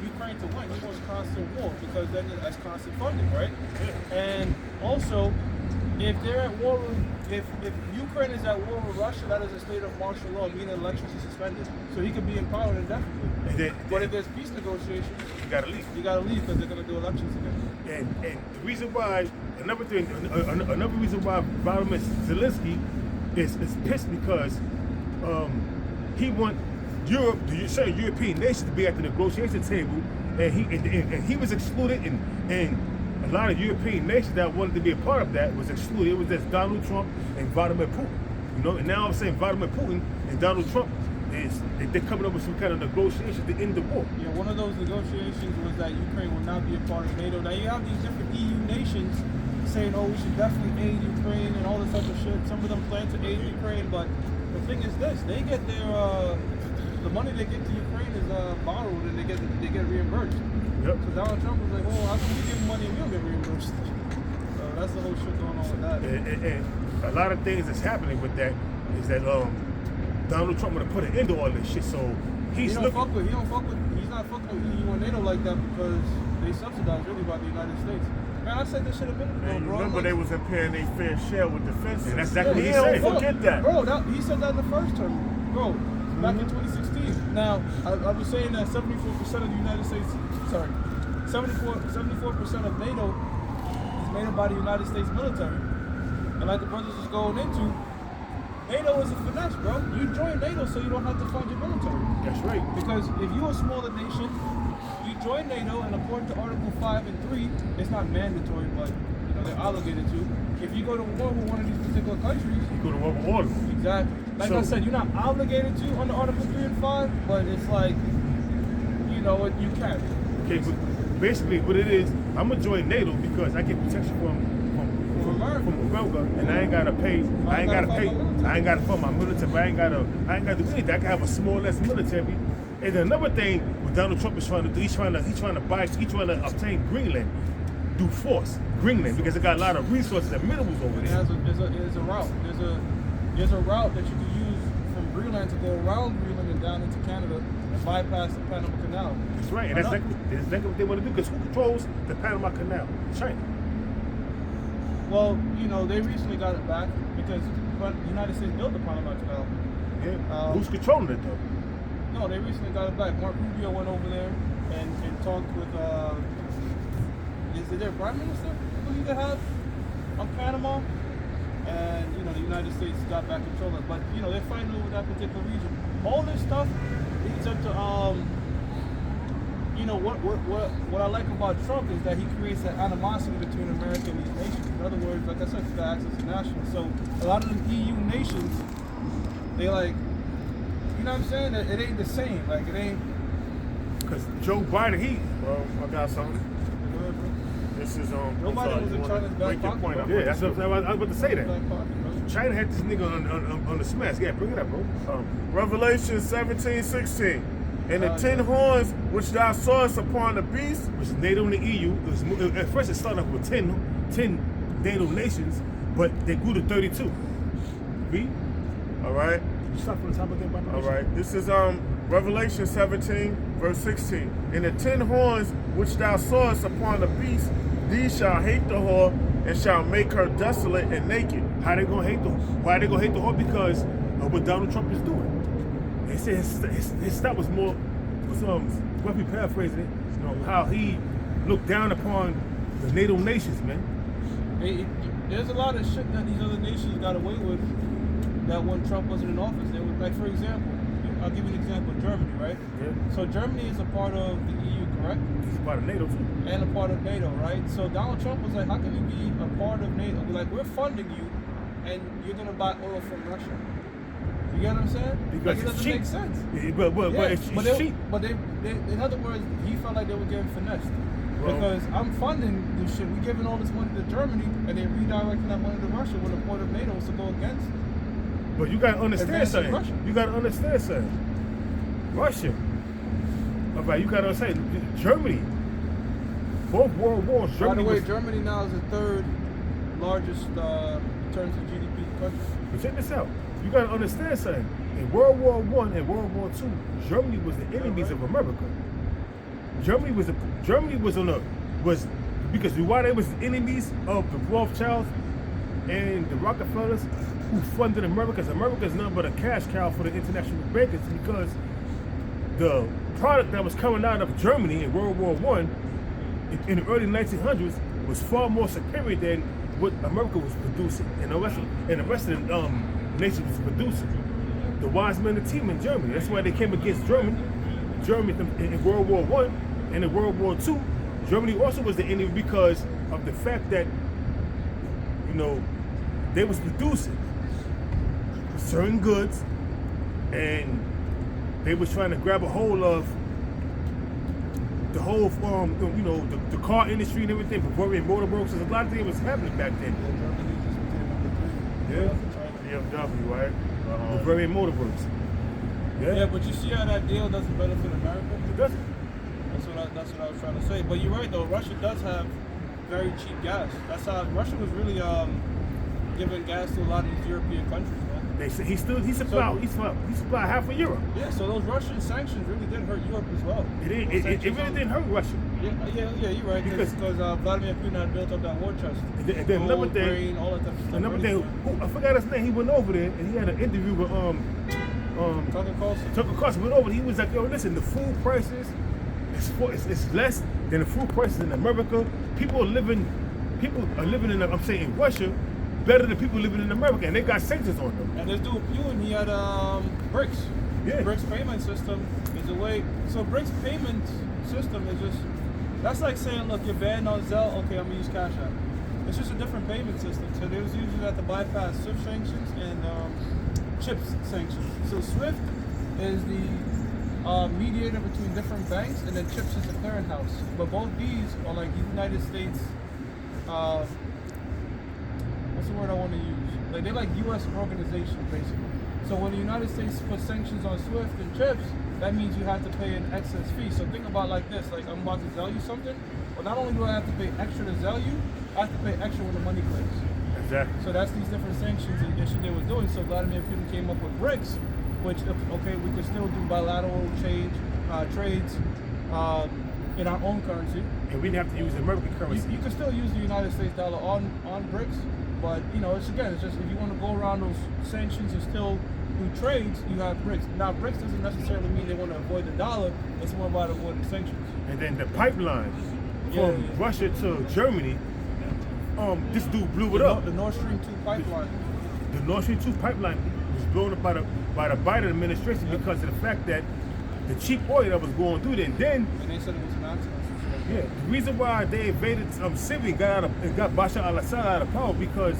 Ukraine to win. He wants constant war, because then that's constant funding, right? And also, if they're at war with, if Ukraine is at war with Russia, that is a state of martial law, meaning elections are suspended. So he could be in power indefinitely. But if there's peace negotiations, you gotta leave. you gotta leave because they're gonna do elections again. And the reason why, another reason why Vladimir Zelensky is pissed because he want Europe, the certain European nations, to be at the negotiation table, and he was excluded, and a lot of European nations that wanted to be a part of that was excluded. It was just Donald Trump and Vladimir Putin, and now I'm saying Vladimir Putin and Donald Trump they're coming up with some kind of negotiations to end the war. Yeah, one of those negotiations was that Ukraine will not be a part of NATO. Now you have these different EU nations saying, oh, we should definitely aid Ukraine and all this other shit. Some of them plan to aid Ukraine, but the thing is this: they get their the money they get to Ukraine is borrowed, and they get reimbursed. Yep. So Donald Trump was like, oh, how come we give money and we don't get reimbursed? So that's the whole shit going on with that. And a lot of things that's happening with that is that Donald Trump want to put an end to all this shit. So he's He's not fucking with EU and NATO like that because they subsidized really by the United States. Man, I said this shit a minute ago, And bro. remember, they was paying their fair share with defense. And that's exactly what he don't said. forget that. Bro, he said that in the first term. Bro, back in 2016. Now, I was saying that 74% of the United States, 74% of NATO is made up by the United States military. And like the brothers was going into, NATO is a finesse, bro. You join NATO so you don't have to fund your military. That's right. Because if you're a smaller nation, you join NATO, and according to Article 5 and 3, it's not mandatory, but they're obligated to. If you go to war with one of these particular countries, You go to war with all of them. exactly. Like So- I said, you're not obligated to under Article 3 and 5, but it's like, you know what, you can. Okay, but basically what it is, I'm gonna join NATO because I get protection from America, and I ain't gotta pay. I ain't gotta fund my military. I ain't gotta do anything. I can have a small ass military. And then another thing, what Donald Trump is trying to do, he's trying to obtain Greenland, do force Greenland because it got a lot of resources and minerals over there. There's a route. There's a route that you can use from Greenland to go around Greenland and down into Canada and bypass the Panama Canal. That's right, and that's exactly what they want to do. Because who controls the Panama Canal? China. Well, you know, they recently got it back because the United States built the Panama Canal. Yeah. Who's controlling it though? No, they recently got it back. Mark Rubio went over there and talked with is it their prime minister? I believe they have on Panama. And you know, the United States got back control of it. But you know, they're fighting over that particular region. All this stuff leads up to you know, what I like about Trump is that he creates that animosity between America and these nations. In other words, like I said, the access to nationals. So a lot of the EU nations, they like, you know what I'm saying? It ain't the same. Like it ain't. Because Joe Biden, Bro, I got something. This is Nobody was in China's back pocket. yeah, that's what I was about to say that. Back pocket, bro. China had this nigga on the smash. Yeah, bring it up, bro. Revelation 17:16. And the 10 horns which thou sawest upon the beast, Which is NATO and the EU. At first it started off with 10 NATO nations, but they grew to 32. Read. all right, You start from the top again, Bible. all right. This is Revelation 17, verse 16. And the 10 horns which thou sawest upon the beast, these shall hate the whore, and shall make her desolate and naked. How they gonna hate the whore? Why they gonna hate the whore? Because of what Donald Trump is doing. They say his stuff was what we paraphrasing it, you know, how he looked down upon the NATO nations, man. There's a lot of shit that these other nations got away with that when Trump wasn't in office. They would, like, for example, I'll give you an example, Germany, right? Yeah. So Germany is a part of the EU, correct? He's a part of NATO too. And a part of NATO, right? So Donald Trump was like, how can you be a part of NATO? We're like, we're funding you, and you're gonna buy oil from Russia. You get what I'm saying? Because like, it it's doesn't cheap. make sense. Yeah, but it's cheap. But they, in other words, he felt like they were getting finessed. Well- Because I'm funding this shit. We're giving all this money to Germany, and they're redirecting that money to Russia when the point of NATO was to go against. But you gotta understand Advancing something. Russia. You gotta understand something. Russia. Okay, you gotta understand Germany. Both world wars, By Germany the way, was. Germany now is the third largest in terms of GDP country. But check this out. You gotta understand something. In World War I and World War II, Germany was the enemies of America. Germany was because why they was enemies of the Rothschilds and the Rockefellers who funded America. Because America is nothing but a cash cow for the international bankers because the product that was coming out of Germany in World War I in the early 1900s was far more superior than what America was producing and the rest of the nations was producing. The wise men and team in Germany. That's why they came against Germany in World War I and in World War II. Germany also was the enemy because of the fact that, you know, they was producing certain goods and they was trying to grab a hold of the whole, you know, the car industry and everything, Bavarian Motor Works. There's a lot of things was happening back then. Yeah. BMW, right? Bavarian Motor Works. Yeah, but you see how that deal doesn't benefit America? It doesn't. That's what I was trying to say. But you're right though. Russia does have very cheap gas. That's how Russia was really giving gas to a lot of these European countries, man. They say he supplied half of Europe. Yeah. So those Russian sanctions really did hurt Europe as well. It really didn't hurt Russia. Yeah, you're right. Because Vladimir Putin had built up that war chest. And then another Gold, thing, grain, all that type of stuff. another thing, I forgot his name. He went over there and he had an interview with Tucker Carlson went over. He was like, "Yo, listen, the food prices it's less than the food prices in America. People are living in I'm saying in Russia better than people living in America, and they got sanctions on them." And this dude Putin, he had BRICS. Yeah. BRICS payment system is a way. So BRICS payment system is just that's like saying, look, you're banned on Zelle. Okay, I'm gonna use Cash App. It's just a different payment system. So they was using that to bypass SWIFT sanctions and CHIPS sanctions. So SWIFT is the mediator between different banks, and then CHIPS is the clearinghouse. But both these are like the United States. What's the word I want to use? Like they're like U.S. organizations basically. So when the United States puts sanctions on SWIFT and CHIPS, that means you have to pay an excess fee. So think about it like this: like I'm about to sell you something. Well, not only do I have to pay extra to sell you, I have to pay extra when the money clears. Exactly. So that's these different sanctions and shit they were doing. So Vladimir Putin came up with BRICS, which okay, we could still do bilateral trades in our own currency. And we didn't have to use American currency. You can still use the United States dollar on BRICS, but you know, it's just if you want to go around those sanctions and still do trades, you have BRICS. Now, BRICS doesn't necessarily mean they want to avoid the dollar. It's more about avoiding sanctions. And then the pipeline from Russia to Germany, this dude blew it up. The Nord Stream 2 pipeline. The Nord Stream 2 pipeline was blown up by the Biden administration because of the fact that the cheap oil that was going through there. And then, And they said it was an accident. yeah, the reason why they invaded Syria and got Bashar al-Assad out of power because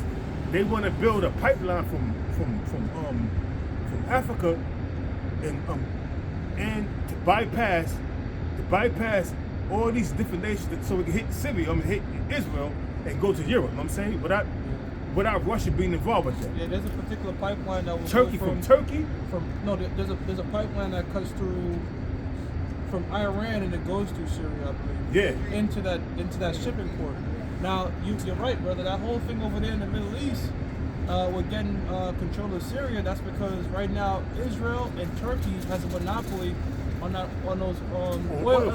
they want to build a pipeline from Africa and to bypass all these different nations so we can hit Syria, hit Israel and go to Europe. You know what I'm saying? Without Russia being involved with that. Yeah, there's a particular pipeline that will Turkey go from Turkey? There's a pipeline that cuts through from Iran and it goes through Syria, I believe. Yeah. Into that shipping port. Now you're right, brother. That whole thing over there in the Middle East, we're getting control of Syria. That's because right now Israel and Turkey has a monopoly on those oil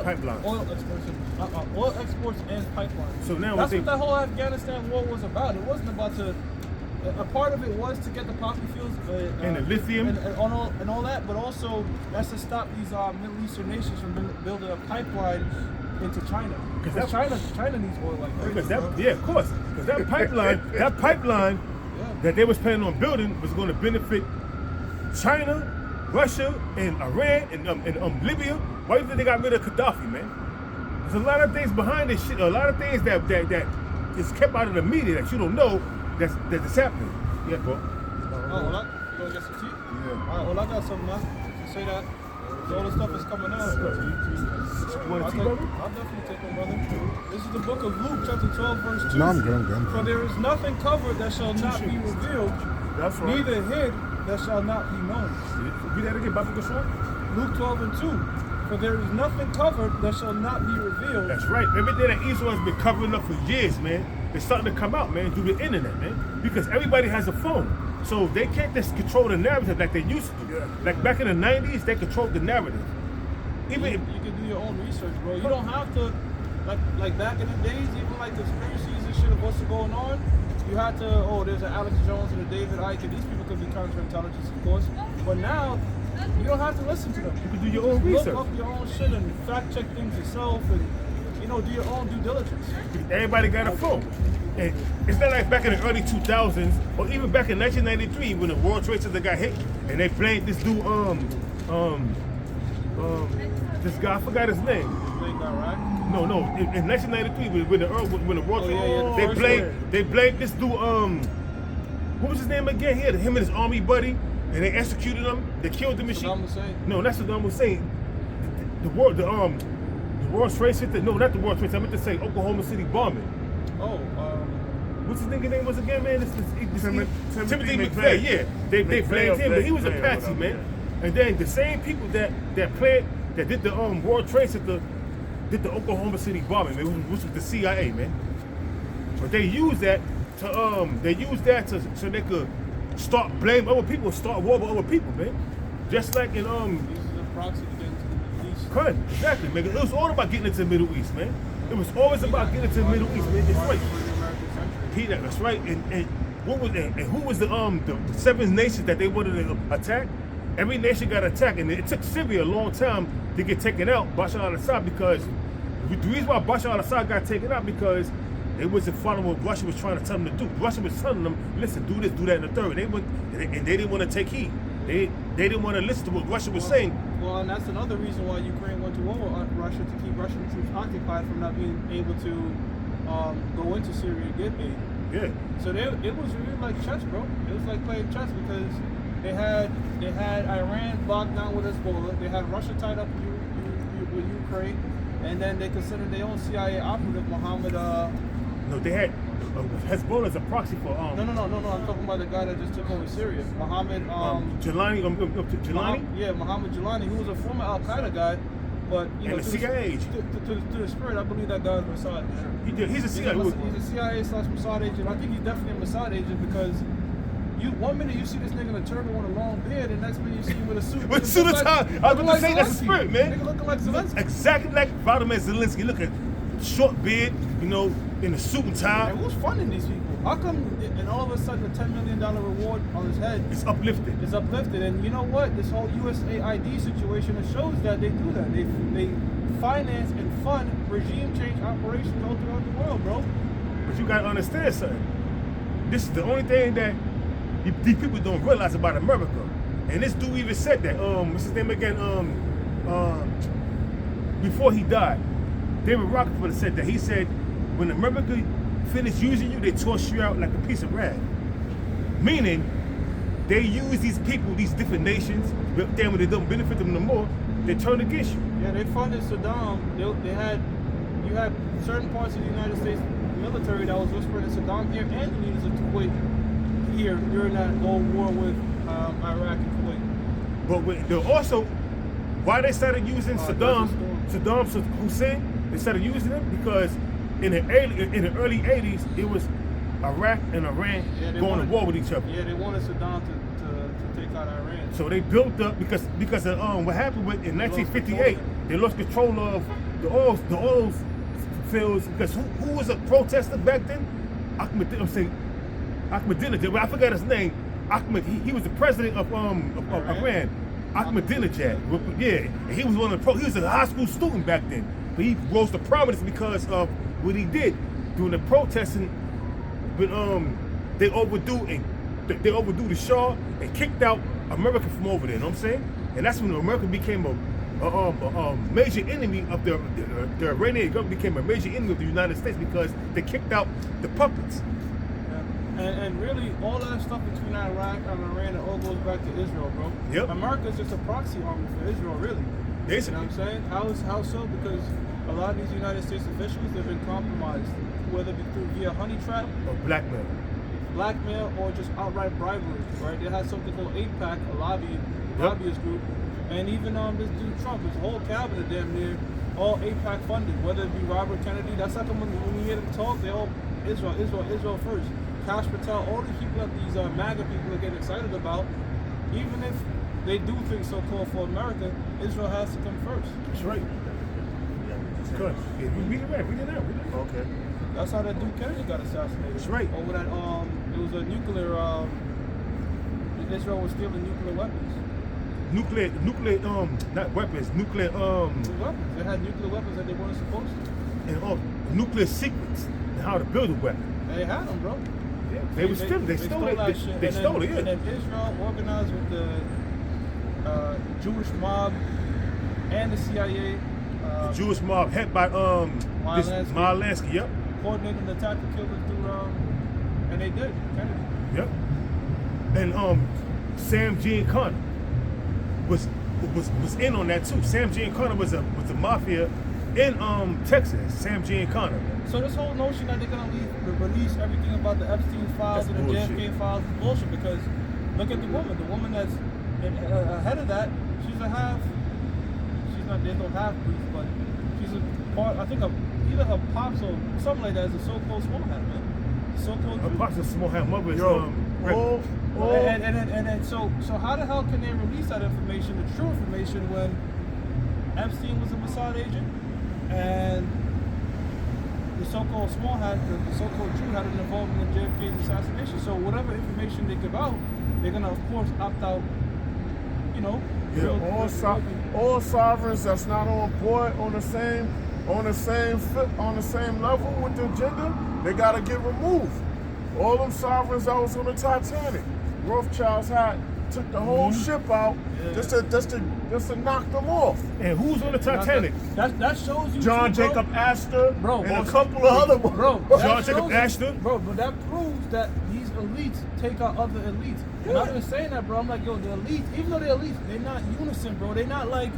pipelines. Oil exports and pipelines. So now that's what the whole Afghanistan war was about. It wasn't about to. A part of it was to get the poppy fields and the lithium and all that, but also that's to stop these Middle Eastern nations from building a pipeline into China. Because China needs oil like crazy. Yeah, of course. Because that pipeline that they was planning on building was going to benefit China, Russia, and Iran, and Libya. Why do you think they got rid of Gaddafi, man? There's a lot of things behind this shit. A lot of things that is kept out of the media that you don't know that's happening. Yeah, bro. Oh, well, you gonna get some tea? Yeah. All right, well, I got some, man. You say that. All the stuff is coming out. You want a tea, brother? I'll definitely take one, brother. This is the book of Luke, chapter 12, verse 2. No, I'm good. For there is nothing covered that shall not be revealed, That's right. neither hid that shall not be known. Read that again, Bible Short. Luke 12 and 2. For there is nothing covered that shall not be revealed. That's right. Everything that Israel has been covering up for years, man, it's starting to come out, man, through the internet, man. Because everybody has a phone. So they can't just control the narrative like they used to. Yeah. Like back in the 90s, they controlled the narrative. Even you can do your own research, bro. You don't have to, like back in the days, even like conspiracies and shit of what's going on, you had to, there's an Alex Jones and a David Icke, and these people could be counterintelligence, of course. But now, you don't have to listen to them. you can do your own research. Look up your own shit and fact check things yourself and, do your own due diligence. Everybody got a phone. And it's not like back in the early 2000s or even back in 1993 when the World Trade Center got hit and they blamed this dude, this guy, I forgot his name. No, in 1993 when the World Trade Center, they blamed this dude, what was his name again? He had him and his army buddy and they executed him. They killed the machine. Saddam Hussein. No, that's Saddam Hussein. The World Trade Center. No, not the World Trade Center. I meant to say Oklahoma City bombing. What's his nigga name was again, man? Timothy McVeigh. Yeah, they blamed him, but he was a patsy, man. And then the same people that did the World Trade Center did the Oklahoma City bombing, man, which was the CIA, man. But they used that so they could start blame other people, start war with other people, man. Just like in This is a proxy to get into the Middle East. Correct, exactly, man. It was all about getting into the Middle East, man. It was always about getting into the Middle East, man. That's right. That's right. And who was the 7 nations that they wanted to attack? Every nation got attacked, and it took Syria a long time to get taken out, Bashar al-Assad, because the reason why Bashar al-Assad got taken out because they wasn't following what Russia was trying to tell them to do. Russia was telling them, listen, do this, do that, and the third. And they didn't want to take heed. They didn't want to listen to what Russia was saying. Well, and that's another reason why Ukraine went to war with Russia, to keep Russian troops occupied from not being able to go into Syria and get aid. Yeah. So it was really like chess, bro. It was like playing chess because they had Iran locked down with Hezbollah. They had Russia tied up with Ukraine, and then they considered their own CIA operative, Mohammed. No, they had Hezbollah as a proxy for No. I'm talking about the guy that just took over Syria, Mohammed. Jelani. Jelani. Yeah, Mohammed Jelani, who was a former Al Qaeda guy, but you know, And the CIA. to the spirit, I believe that guy was Mossad. He's a CIA. He's a CIA / Mossad agent. I think he's definitely a Mossad agent because one minute you see this nigga in a turban with a long beard, and next minute you see him with a suit. But as soon as I was going to say that's the spirit, man. Nigga looking like Zelensky. Exactly like Vladimir Zelensky. Look at short beard, you know, in a suit and tie. And who's funding these people? How come, and all of a sudden, a $10 million reward on his head It's uplifted. is uplifted? And you know what? This whole USAID situation, it shows that they do that. They finance and fund regime change operations all throughout the world, bro. But you gotta understand something. This is the only thing that these people don't realize about America. And this dude even said that. What's his name again? Before he died, David Rockefeller said that. He said, when America finish using you, they toss you out like a piece of rag. Meaning, they use these people, these different nations, but then when they don't benefit them no more, they turn against you. Yeah, they funded Saddam. You had certain parts of the United States military that was whispering that Saddam here and the leaders of Kuwait here during that old war with Iraq and Kuwait. But they're also, why they started using Saddam Hussein, they started using him because in the early 80s, it was Iraq and Iran going to war with each other. Yeah, they wanted Saddam to take out Iran. So they built up because of what happened in 1958, they lost control of the oil fields because who was a protester back then? Ahmadinejad. Well, I forgot his name. He was the president of Iran. Ahmadinejad. Yeah, and he was he was a high school student back then, but he rose to prominence because of what he did during the protesting. But they overdue the Shah and kicked out America from over there. You know what I'm saying? And that's when America became a major enemy of the Iranian government, became a major enemy of the United States because they kicked out the puppets. Yeah. And really, all that stuff between Iraq and Iran, it all goes back to Israel, bro. Yep. America's just a proxy army for Israel, really. Basically. You know what I'm saying? How so? Because a lot of these United States officials, they've been compromised, whether it be via honey trap, Or blackmail, or just outright bribery, right? They had something called AIPAC, a lobbyist group, and even this dude Trump, his whole cabinet damn near, all AIPAC funded, whether it be Robert Kennedy. That's like when you hear them talk, they all Israel first. Kash Patel, all these people that these MAGA people are getting excited about, even if they do things so-called for America, Israel has to come first. That's right. Good. Yeah, read it out. Okay. That's how that dude Kennedy got assassinated. That's right. Over that, it was a nuclear, Israel was stealing nuclear weapons. Not weapons, nuclear, Weapons. They had nuclear weapons that they weren't supposed to. and nuclear secrets and how to build a weapon. They had them, bro. Yeah, they stole it. That shit. They stole it, yeah. And then Israel organized with the Jewish mob and the CIA. The Jewish mob head by Meyer Lansky, yep. Coordinating the attack to kill this dude, and they did. Kennedy. Yep. And Sam Giancana was in on that too. Sam Giancana was a mafia in Texas. Sam Giancana. So this whole notion that they're gonna release everything about the Epstein files That's and the bullshit. JFK files is bullshit, because look at the woman. The woman that's ahead of that, she's not, there's no half breed, but she's a part, I think either her pops or something like that is a so-called small hat, man. So-called Her Jew. pops a small hat mother is And then so how the hell can they release that information, the true information, when Epstein was a Mossad agent and the so-called small hat, the so-called Jew, had an involvement in JFK's assassination? So whatever information they give out, they're gonna of course opt out. You know. Yeah, all sovereigns that's not on board on the same level with the agenda, they gotta get removed. All them sovereigns that was on the Titanic, Rothschilds had took the whole ship out just to knock them off. And who's on the Titanic? That shows you. John too, Jacob Astor Bro, and a couple of other ones. Bro, John Jacob Astor. Bro, but that proves that these elites take out other elites. And I've been saying that, bro. I'm like, yo, the elites, even though they're elites, they're not unison, bro. They're not like,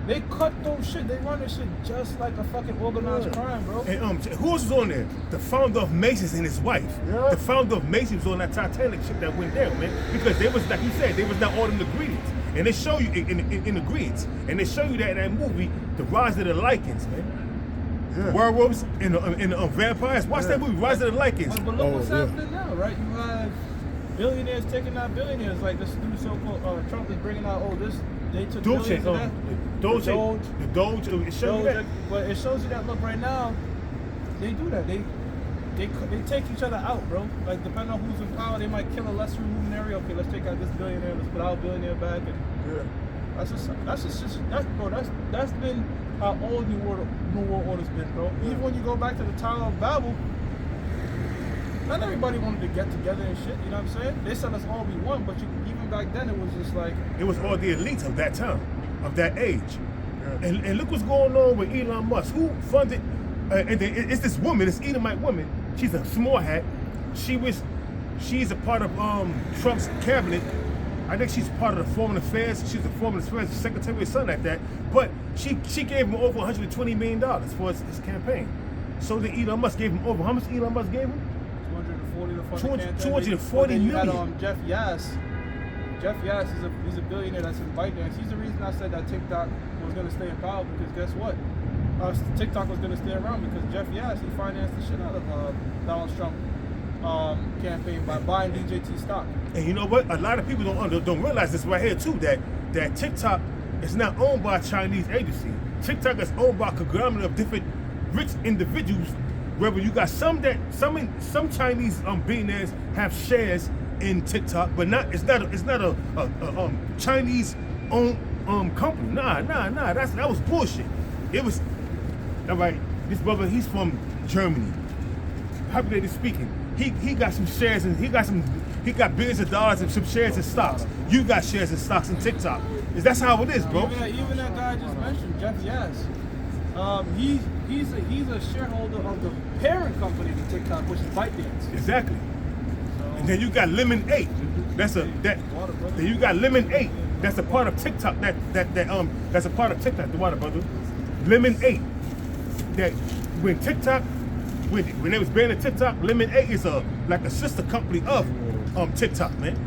they cut those shit. They run this shit just like a fucking organized crime, bro. And who was on there? The founder of Macy's and his wife. Yeah. The founder of Macy's was on that Titanic ship that went down, man. Because they was, like he said, they was not all them ingredients. And they show you in ingredients. And they show you that in that movie, the rise of the Lycans, man. Yeah. Werewolves and vampires. Watch that movie, Rise of the Lycans. But look what's happening now, right? You have billionaires taking out billionaires. Like this new so-called Trump is bringing out, they took Doge, billions of that. the Doge, it shows you that. But it shows you that, look, right now, they do that. They take each other out, bro. Like, depending on who's in power, they might kill a lesser luminary. Okay, let's take out this billionaire, let's put our billionaire back. And that's been how all New World Order's been, bro. Yeah. Even when you go back to the Tower of Babel, not everybody wanted to get together and shit, you know what I'm saying? They said us all be one, but even back then it was just like... It was all the elites of that time, of that age. Yeah. And look what's going on with Elon Musk. Who funded... it's this woman, this Edomite woman. She's a small hat. She's a part of Trump's cabinet. I think she's part of the Foreign Affairs. She's the Foreign Affairs Secretary or something like that. But she gave him over $120 million for his campaign. So the Elon Musk gave him over... How much Elon Musk gave him? 240 million. Jeff Yass. Jeff Yass is a billionaire that's in ByteDance. He's the reason I said that TikTok was going to stay in power, because guess what? TikTok was going to stay around because Jeff Yass, he financed the shit out of Donald Trump campaign by buying DJT stock. And you know what? A lot of people don't realize this right here too, that TikTok is not owned by a Chinese agency. TikTok is owned by a conglomerate of different rich individuals. Where you got some Chinese billionaires have shares in TikTok, but it's not a Chinese owned company. Nah. That was bullshit. It was all right. This brother, he's from Germany. Hypothetically speaking, he got some shares and he got billions of dollars and some shares in stocks. You got shares in stocks in TikTok. That's how it is, bro. Even that guy I just mentioned, Jeff Yass. He's a shareholder of the parent company of TikTok, which is ByteDance. Exactly. So, and then you got Lemon 8. Then you got Lemon 8. That's a part of TikTok. That's a part of TikTok. The water, brother. Lemon 8. That when they was banning TikTok, Lemon 8 is like a sister company of TikTok, man.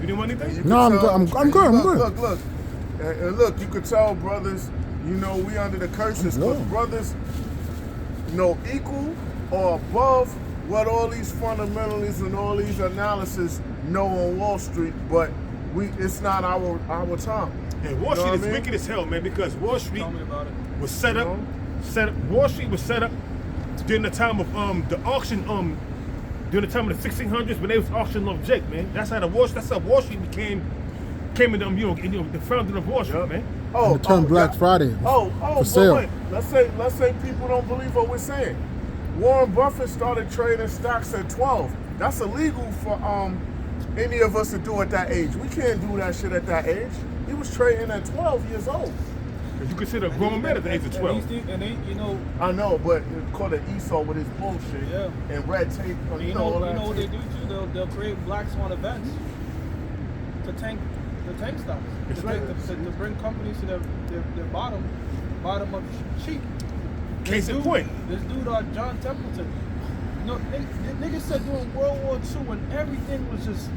You didn't want anything? No, I'm good. Look, you could tell brothers. You know, we under the curses because brothers, equal or above what all these fundamentalists and all these analysis know on Wall Street, but it's not our time. And Wall Street is wicked as hell, man, because Wall Street was set up. Wall Street was set up during the time of the auction, during the time of the 1600s when they was auctioning off Jake, man. That's how Wall Street came in them, the founding of Wall Street, man. The term Black Friday for sale. Wait. Let's say people don't believe what we're saying. Warren Buffett started trading stocks at 12. That's illegal for any of us to do at that age. We can't do that shit at that age. He was trading at 12 years old. You consider a grown man at the age of 12. I know, but it's called an Esau with his bullshit and red tape. You know what they do too? They'll create black swan events to tank stocks. To bring companies to their bottom of cheap. Case in point. This dude, John Templeton. Niggas said during World War II when everything was just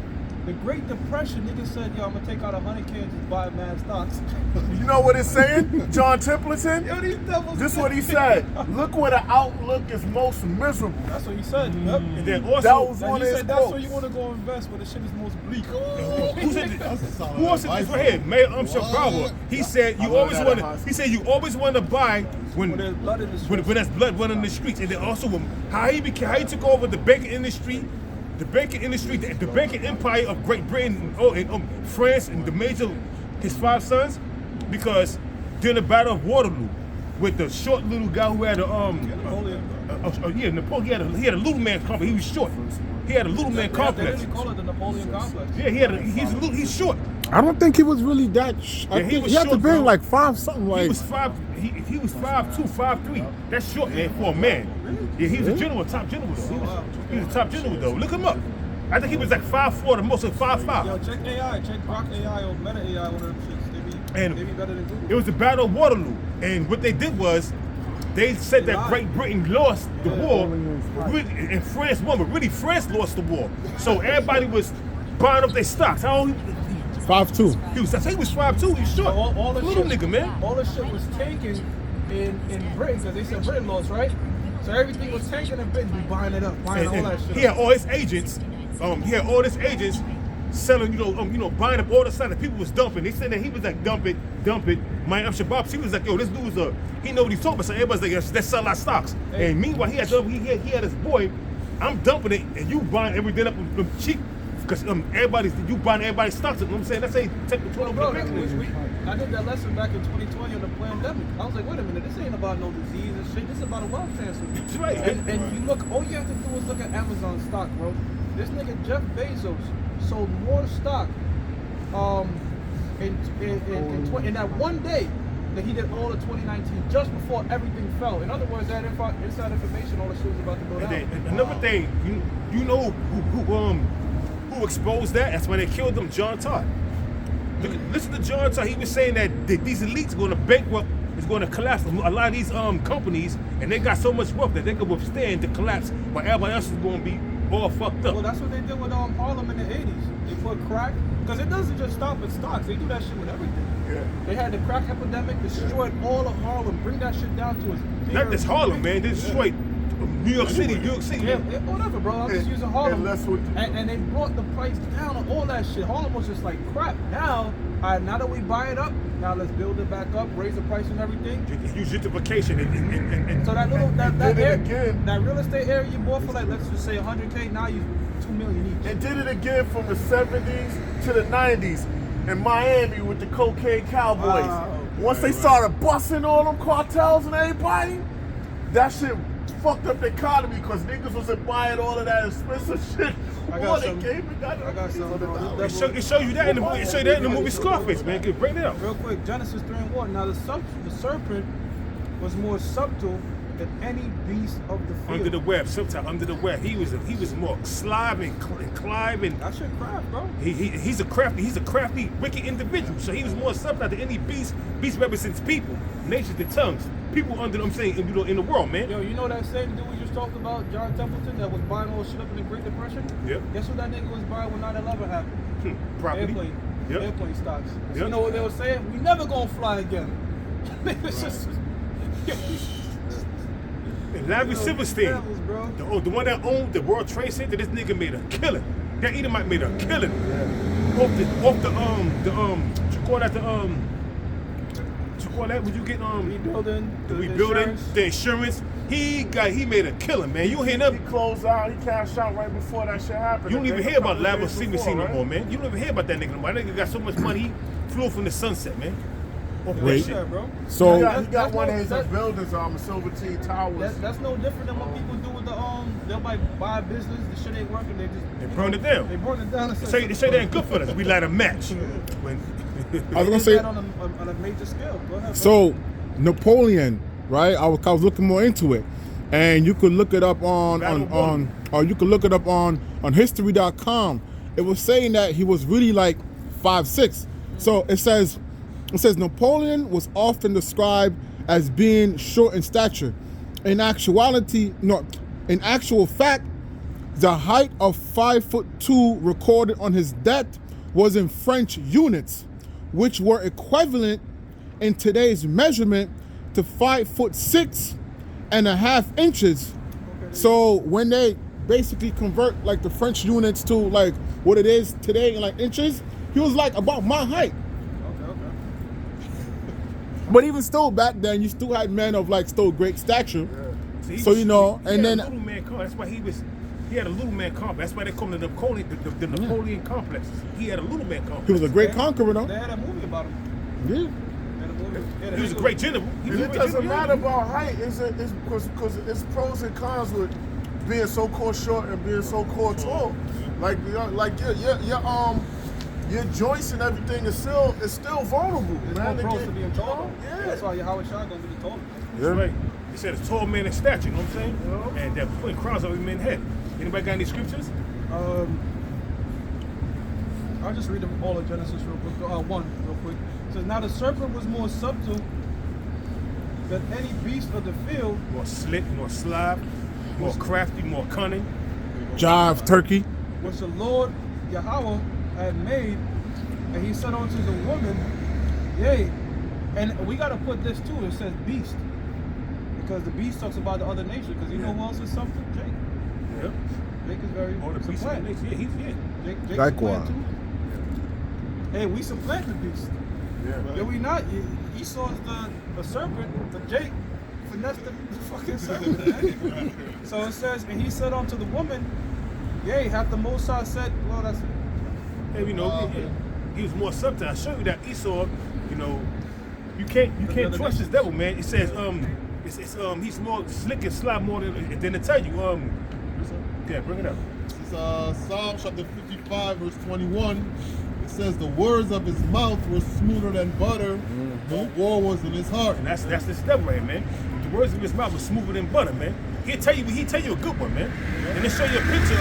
the Great Depression, niggas said, yo, I'm gonna take out 100 cans and buy mad stocks. You know what it's saying? John Templeton? Yo, these devils. This is what he said. Look where the outlook is most miserable. That's what he said. Yep. And then also, that was one of his that's where you want to go invest, where the shit is most bleak. Who said this right here? Mayor Bravo. He said you always want to buy when there's blood in the streets. When there's blood running in the streets. And then also how he took over the banking industry. The banking empire of Great Britain and France and his 5 sons, because during the Battle of Waterloo, with the short little guy who had Napoleon. He had a little man company. He was short. he had a little man They complex. literally call it the Napoleon complex. Yeah, he's short. I don't think he was really that. I Yeah, he think was he had to short, be bro. like 5 something. He Like was 5. He was 5'2", 5'3". That's short, man, for a man. Yeah, he was a general, top general though. He was a top general though. Look him up. I think he was like 5'4", the most like 5'5". Yo, check AI, check Grok AI or Meta AI, one of them shits. They be better than Google. It was the Battle of Waterloo, and what they did was they said that Great Britain lost the war, really, and France won, but really France lost the war. So everybody was buying up their stocks. How old? 5'2". He was 5'2". He's short. All the little shit, nigga, man. All the shit was tanking in Britain because they said Britain lost, right? So everything was tanking in Britain, buying it up, buying all that shit. He had all his agents. He had all his agents selling, buying up all the stuff that people was dumping. They said that he was like dump it. My Shabab, he was like, yo, this dude was he know what he's talking about. So everybody's like, let's sell our stocks. Hey. And meanwhile, he had his boy. I'm dumping it, and you buying everything up cheap. Because you buying everybody's stocks. You know what I'm saying? That's how you take control of Bro, the business. I did that lesson back in 2020 on the pandemic. I was like, wait a minute, this ain't about no disease and shit. This is about a wealth transfer. That's right. And you look, all you have to do is look at Amazon stock, bro. This nigga Jeff Bezos sold more stock in that one day that he did all of 2019, just before everything fell. In other words, that inside information, all the shit was about to go down. And another thing, you know who exposed that? That's when they killed him, John Todd. Listen to John Todd. He was saying that these elites are going to bankrupt, it's going to collapse. A lot of these companies, and they got so much wealth that they can withstand the collapse, but everybody else is going to be all fucked up. Well, that's what they did with Harlem in the 80s. They put crack, because it doesn't just stop at stocks. They do that shit with everything. Yeah. They had the crack epidemic, destroyed all of Harlem, bring that shit down to its bare Not just Harlem, man. They destroyed New York City. Yeah, whatever, bro. I'm just using Harlem. And And they brought the price down on all that shit. Harlem was just like crap. Now that we buy it up, now let's build it back up, raise the price and everything. Use gentrification and So that real estate area you bought for like, let's just say 100K, now you $2 million each. And did it again from the 70s to the 90s in Miami with the cocaine cowboys. Once they started busting all them cartels and everybody, that shit fucked up the economy because niggas wasn't buying all of that expensive shit. I got some. it shows you that in the movie. It show you that in the movie Scarface, man. Bring it up. Real quick, Genesis 3 and 1. Now the serpent was more subtle than any beast of the field. Under the web, sometimes under the web. He was more slive and Clive and that shit craft, bro. he's a crafty, wicked individual. So he was more subtle than any beast. Beast represents people, nations, and tongues. People under them saying in the world, man. Yo, you know that same dude we just talked about, John Templeton, that was buying all shit up in the Great Depression? Yep. Guess what that nigga was buying when 9/11 happened? Property. Airplane stocks. So Yep. you know what they were saying? We never gonna fly again. It's just And Larry Silverstein, levels, bro. the one that owned the World Trade Center, this nigga made a killing. That Edomite made a killing. Off the what you call that when you get Rebuilding, the rebuilding, the insurance. He made a killing, man. You hear He nothing. closed out, he cashed out right before that shit happened. You don't even hear about Larry Silverstein no right? more, man. You don't even hear about that nigga no more. That nigga got so much money, he flew off in the sunset, man. Off that Wait. shit. Yeah, bro. So He That's got one of his that- buildings, Silver T Towers. That's no different than what people do with the they'll buy a business, the shit ain't working, they just They burned it down. They burned it down. And They say they ain't good for us. We light a match. When I was gonna They say. did that on a major scale. Go ahead, bro. So Napoleon, right? I was looking more into it, and you could look it up on you could look it up on history.com. It was saying that he was really like 5'6". So it says Napoleon was often described as being short in stature. In actual fact, the height of 5'2" recorded on his death was in French units, which were equivalent in today's measurement to 5'6.5 inches. So when they basically convert like the French units to like what it is today in like inches, he was like about my height. Okay. But even still back then, you still had men of like still great stature. See, So, you know, he and had then- a little man complex. That's why he had a little man complex. That's why they call him the Napoleon complex. He had a little man complex. He was a great conqueror, They though. had a movie about him. Yeah. They had a movie. He was a great general. He was And a it great doesn't general. matter about height, it's because it's pros and cons with being so-called short and being so-called tall. Like your joints and everything is still vulnerable, It's man. more pros to being tall. Yeah. That's why Howard Shah gonna be the tallest. That's right. He said it's tall man in stature, you know what I'm saying? Yeah. And they're putting crowns over men's head. Anybody got any scriptures? I'll just read them all of Genesis real quick. One real quick. It says, now the serpent was more subtle than any beast of the field. More slick, more sly, more crafty, more cunning. Jive turkey. Which the Lord Yahweh had made, and he said unto the woman, yea, and we got to put this too, it says beast, because the beast talks about the other nation, because you know who else is something? Jake. Yep. Jake is very Or the beast of the supplant. nature. Yeah, he's Jake Likewise. supplant too. Hey, we supplant the beast. Yeah. Did we not? Esau's the serpent, but Jake finessed the fucking serpent. Man. So it says, and he said unto the woman, yea, hath the Most High said, well, that's it. Hey, you know, he was more subtle. I show you that Esau, you know, you can't trust this devil, man. It says he's more slick and sly more than to tell you. Yeah, bring it up. This is Psalm chapter 55, verse 21. It says, the words of his mouth were smoother than butter, but war was in his heart. And that's this devil right, man. The words of his mouth were smoother than butter, man. He'll tell you a good one, man. And they show you a picture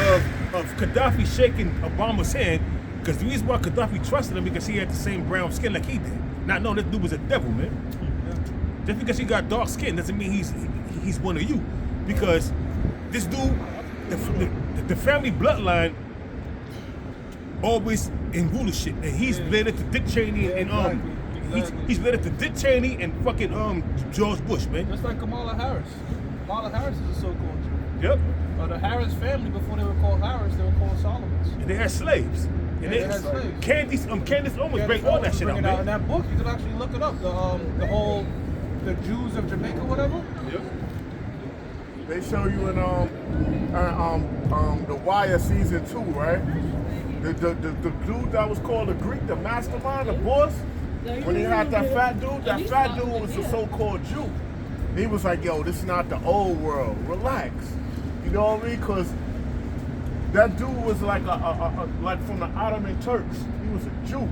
of Gaddafi shaking Obama's hand, because the reason why Gaddafi trusted him because he had the same brown skin like he did. Not knowing this dude was a devil, man. Just because he got dark skin doesn't mean he's one of you. Because this dude, the family bloodline always in rulership, and he's related to Dick Cheney and he's related to Dick Cheney and fucking George Bush, man. Just like Kamala Harris. Kamala Harris is a so-called Jew. Yep. The Harris family, before they were called Harris, they were called Solomons. And they had slaves. And they had slaves. Candace almost break all that shit out, man. In that book, you can actually look it up. The Jews of Jamaica, whatever. Yep. They show you in The Wire season 2, right? The dude that was called the Greek, the mastermind, the boss. When he had that fat dude was a so-called Jew. He was like, yo, this is not the old world. Relax. You know what I mean? Because that dude was like like from the Ottoman Turks. He was a Jew.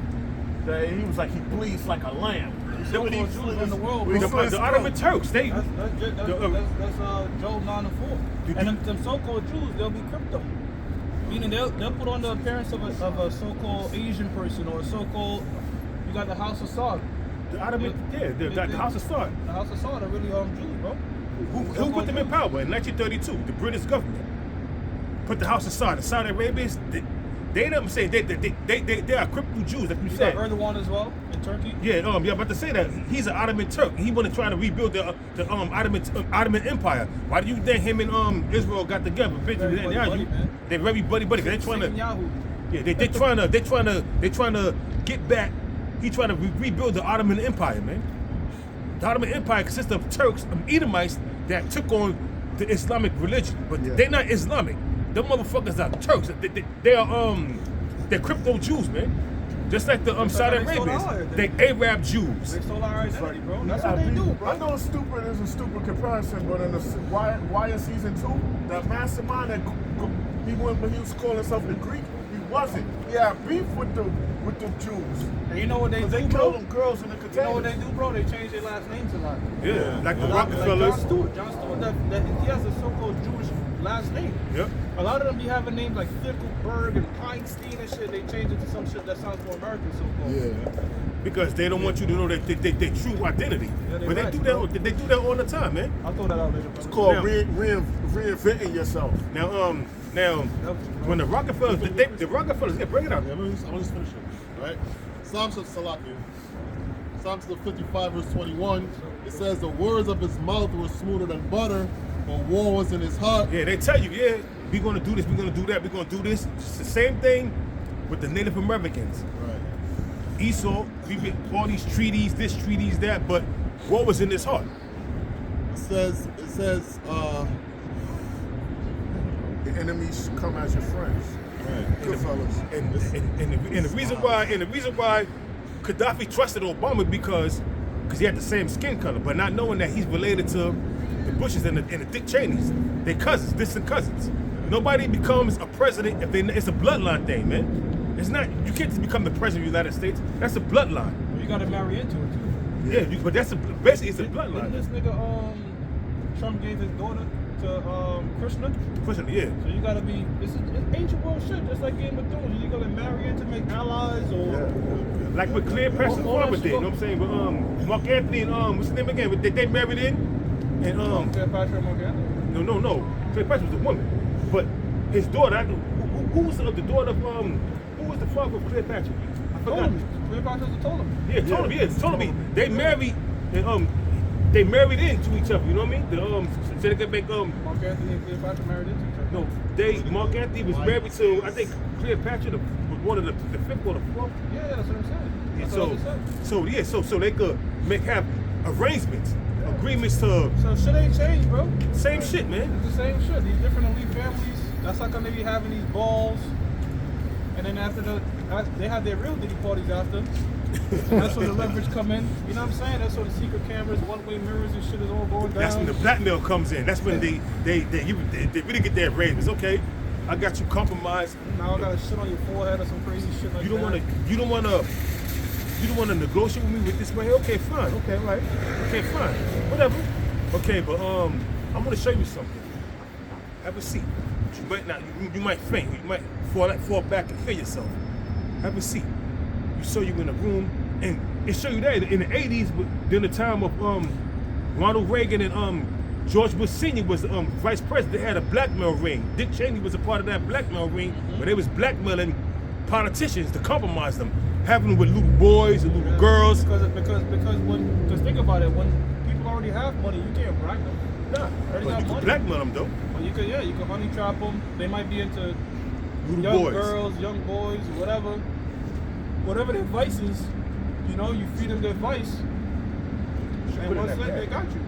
He was like, he bleeds like a lamb. So-called Jews in the world. The Ottoman Turks, they. That's Job 9 and 4. And them so-called Jews, they'll be crypto. Meaning they'll put on the appearance of a so-called Asian person or a so-called, you got the House of Saud. The Ottoman, the House of Saud. The House of Saud are really Jews, bro. Who put them in power in 1932? The British government put the House of Saud. The Saudi Arabians, they never say they are crypto Jews, like you said. You got Erdogan as well in Turkey. Yeah, about to say that he's an Ottoman Turk. He want to try to rebuild the Ottoman Empire. Why do you think him and Israel got together? They're very buddy. They're trying to. Yeah, they're trying to get back. He's trying to rebuild the Ottoman Empire, man. The Ottoman Empire consists of Turks, Edomites that took on the Islamic religion, but they're not Islamic. Them motherfuckers are Turks. They're crypto Jews, man. Just like the Saudi Arabians, they Arab Jews. They stole our identity, bro. That's what they do, bro. I know stupid is a stupid comparison, but in the Wire season 2, that mastermind that he was calling himself the Greek, he wasn't. He had beef with the Jews. And you know what they do, They bro? killed them girls in the containers. You know what they do, bro? They change their last names a lot. Yeah, like the Like Rockefellers. John Stewart, he has a so-called Jewish last name. Yep. A lot of them be having names like Fickelberg and Einstein and shit. They change it to some shit that sounds more American, so-called. Yeah. Because they don't want you to know their true identity. Yeah, but they right, do bro. that. They do that all the time, man. I'll throw that out later, bro. It's called reinventing yourself. Now, when the Rockefellers, the Rockefellers, bring it up. Yeah, I'm gonna just finish it. Right? Psalms 55, verse 21. It says, the words of his mouth were smoother than butter, but war was in his heart. Yeah, they tell you, we're gonna do this, we're gonna do that, we're gonna do this. It's the same thing with the Native Americans. Right. Esau, we get all these treaties, this treaties, that, but war was in his heart. It says, The enemies come as your friends. right. Good fellas. And the reason why Gaddafi trusted Obama because he had the same skin color, but not knowing that he's related to the Bushes and the Dick Cheneys. They cousins, distant cousins. Nobody becomes a president if it's a bloodline thing, man. It's not, you can't just become the president of the United States. That's a bloodline. Well, you gotta marry into it too. Yeah, but that's basically it's a bloodline. Didn't this nigga Trump gave his daughter to Krishna? Krishna, yeah. So you gotta be, it's ancient world shit, just like Game of Thrones. You gotta marry into make allies or Like what Claire Patrick's father did, you know what I'm saying? But Mark Anthony and what's his name again? They married in and Claire Patrick and Mark Anthony? No. Claire Patrick was a woman. But his daughter, who was the daughter of who was the father of Claire Patrick? I forgot. Claire Patrick told him. Yeah, Ptolemy. They married and they married into each other, you know what I mean? So they could make Mark Anthony and Claire Patrick married into each other. No, Mark Anthony was married to, I think Claire Patrick was one of the fifth or the fourth. Yeah, that's what I'm saying. Yeah, That's what I just said. so they could have arrangements, agreements to So shit ain't changed, bro. same shit, man. It's the same shit. These different elite families. That's how come they be having these balls. And then after they have their real Diddy parties after. And that's when the leverage come in. You know what I'm saying? That's when the secret cameras, one-way mirrors and shit is all going down. That's when the blackmail comes in. That's when they really get their arrangements. Okay, I got you compromised. Now I got a shit on your forehead or some crazy shit like that. You don't wanna negotiate with me with this right here? Okay, fine. Okay, right. Okay, fine. Whatever. Okay, but I'm gonna show you something. Have a seat. You might faint. You might fall back and feel yourself. Have a seat. You show you in a room, and it show you that in the 80s, during the time of Ronald Reagan and George Bush Sr. was vice president. They had a blackmail ring. Dick Cheney was a part of that blackmail ring, where they was blackmailing politicians to compromise them, having them with little boys and little girls. Because think about it, when people already have money, you can't bribe them. Nah, Already but got you can money. blackmail them though. Well, you can honey trap them. They might be into Little young boys. girls, young boys, whatever their vices. You know, you feed them their vice, and put it once in that they bag. got you.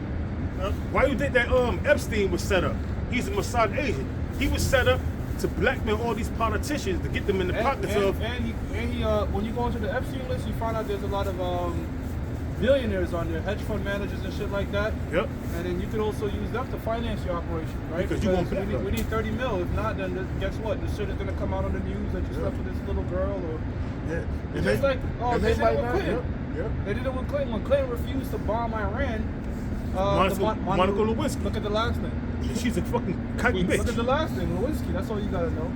Why you think that Epstein was set up? He's a Mossad agent. He was set up to blackmail all these politicians to get them in the pockets of. And he when you go into the Epstein list, you find out there's a lot of billionaires on there, hedge fund managers and shit like that. Yep. And then you could also use them to finance your operation, right? Because you won't back up. we need 30 mil. If not, then guess what? The shit is gonna come out on the news that you slept with this little girl or. Yeah. It's just like, they did it with Clinton. Yep. They did it with Clinton. When Clinton refused to bomb Iran, Monica Lewinsky. Look at the last name. She's a fucking kike bitch. Look at the last name, Lewinsky. That's all you gotta know.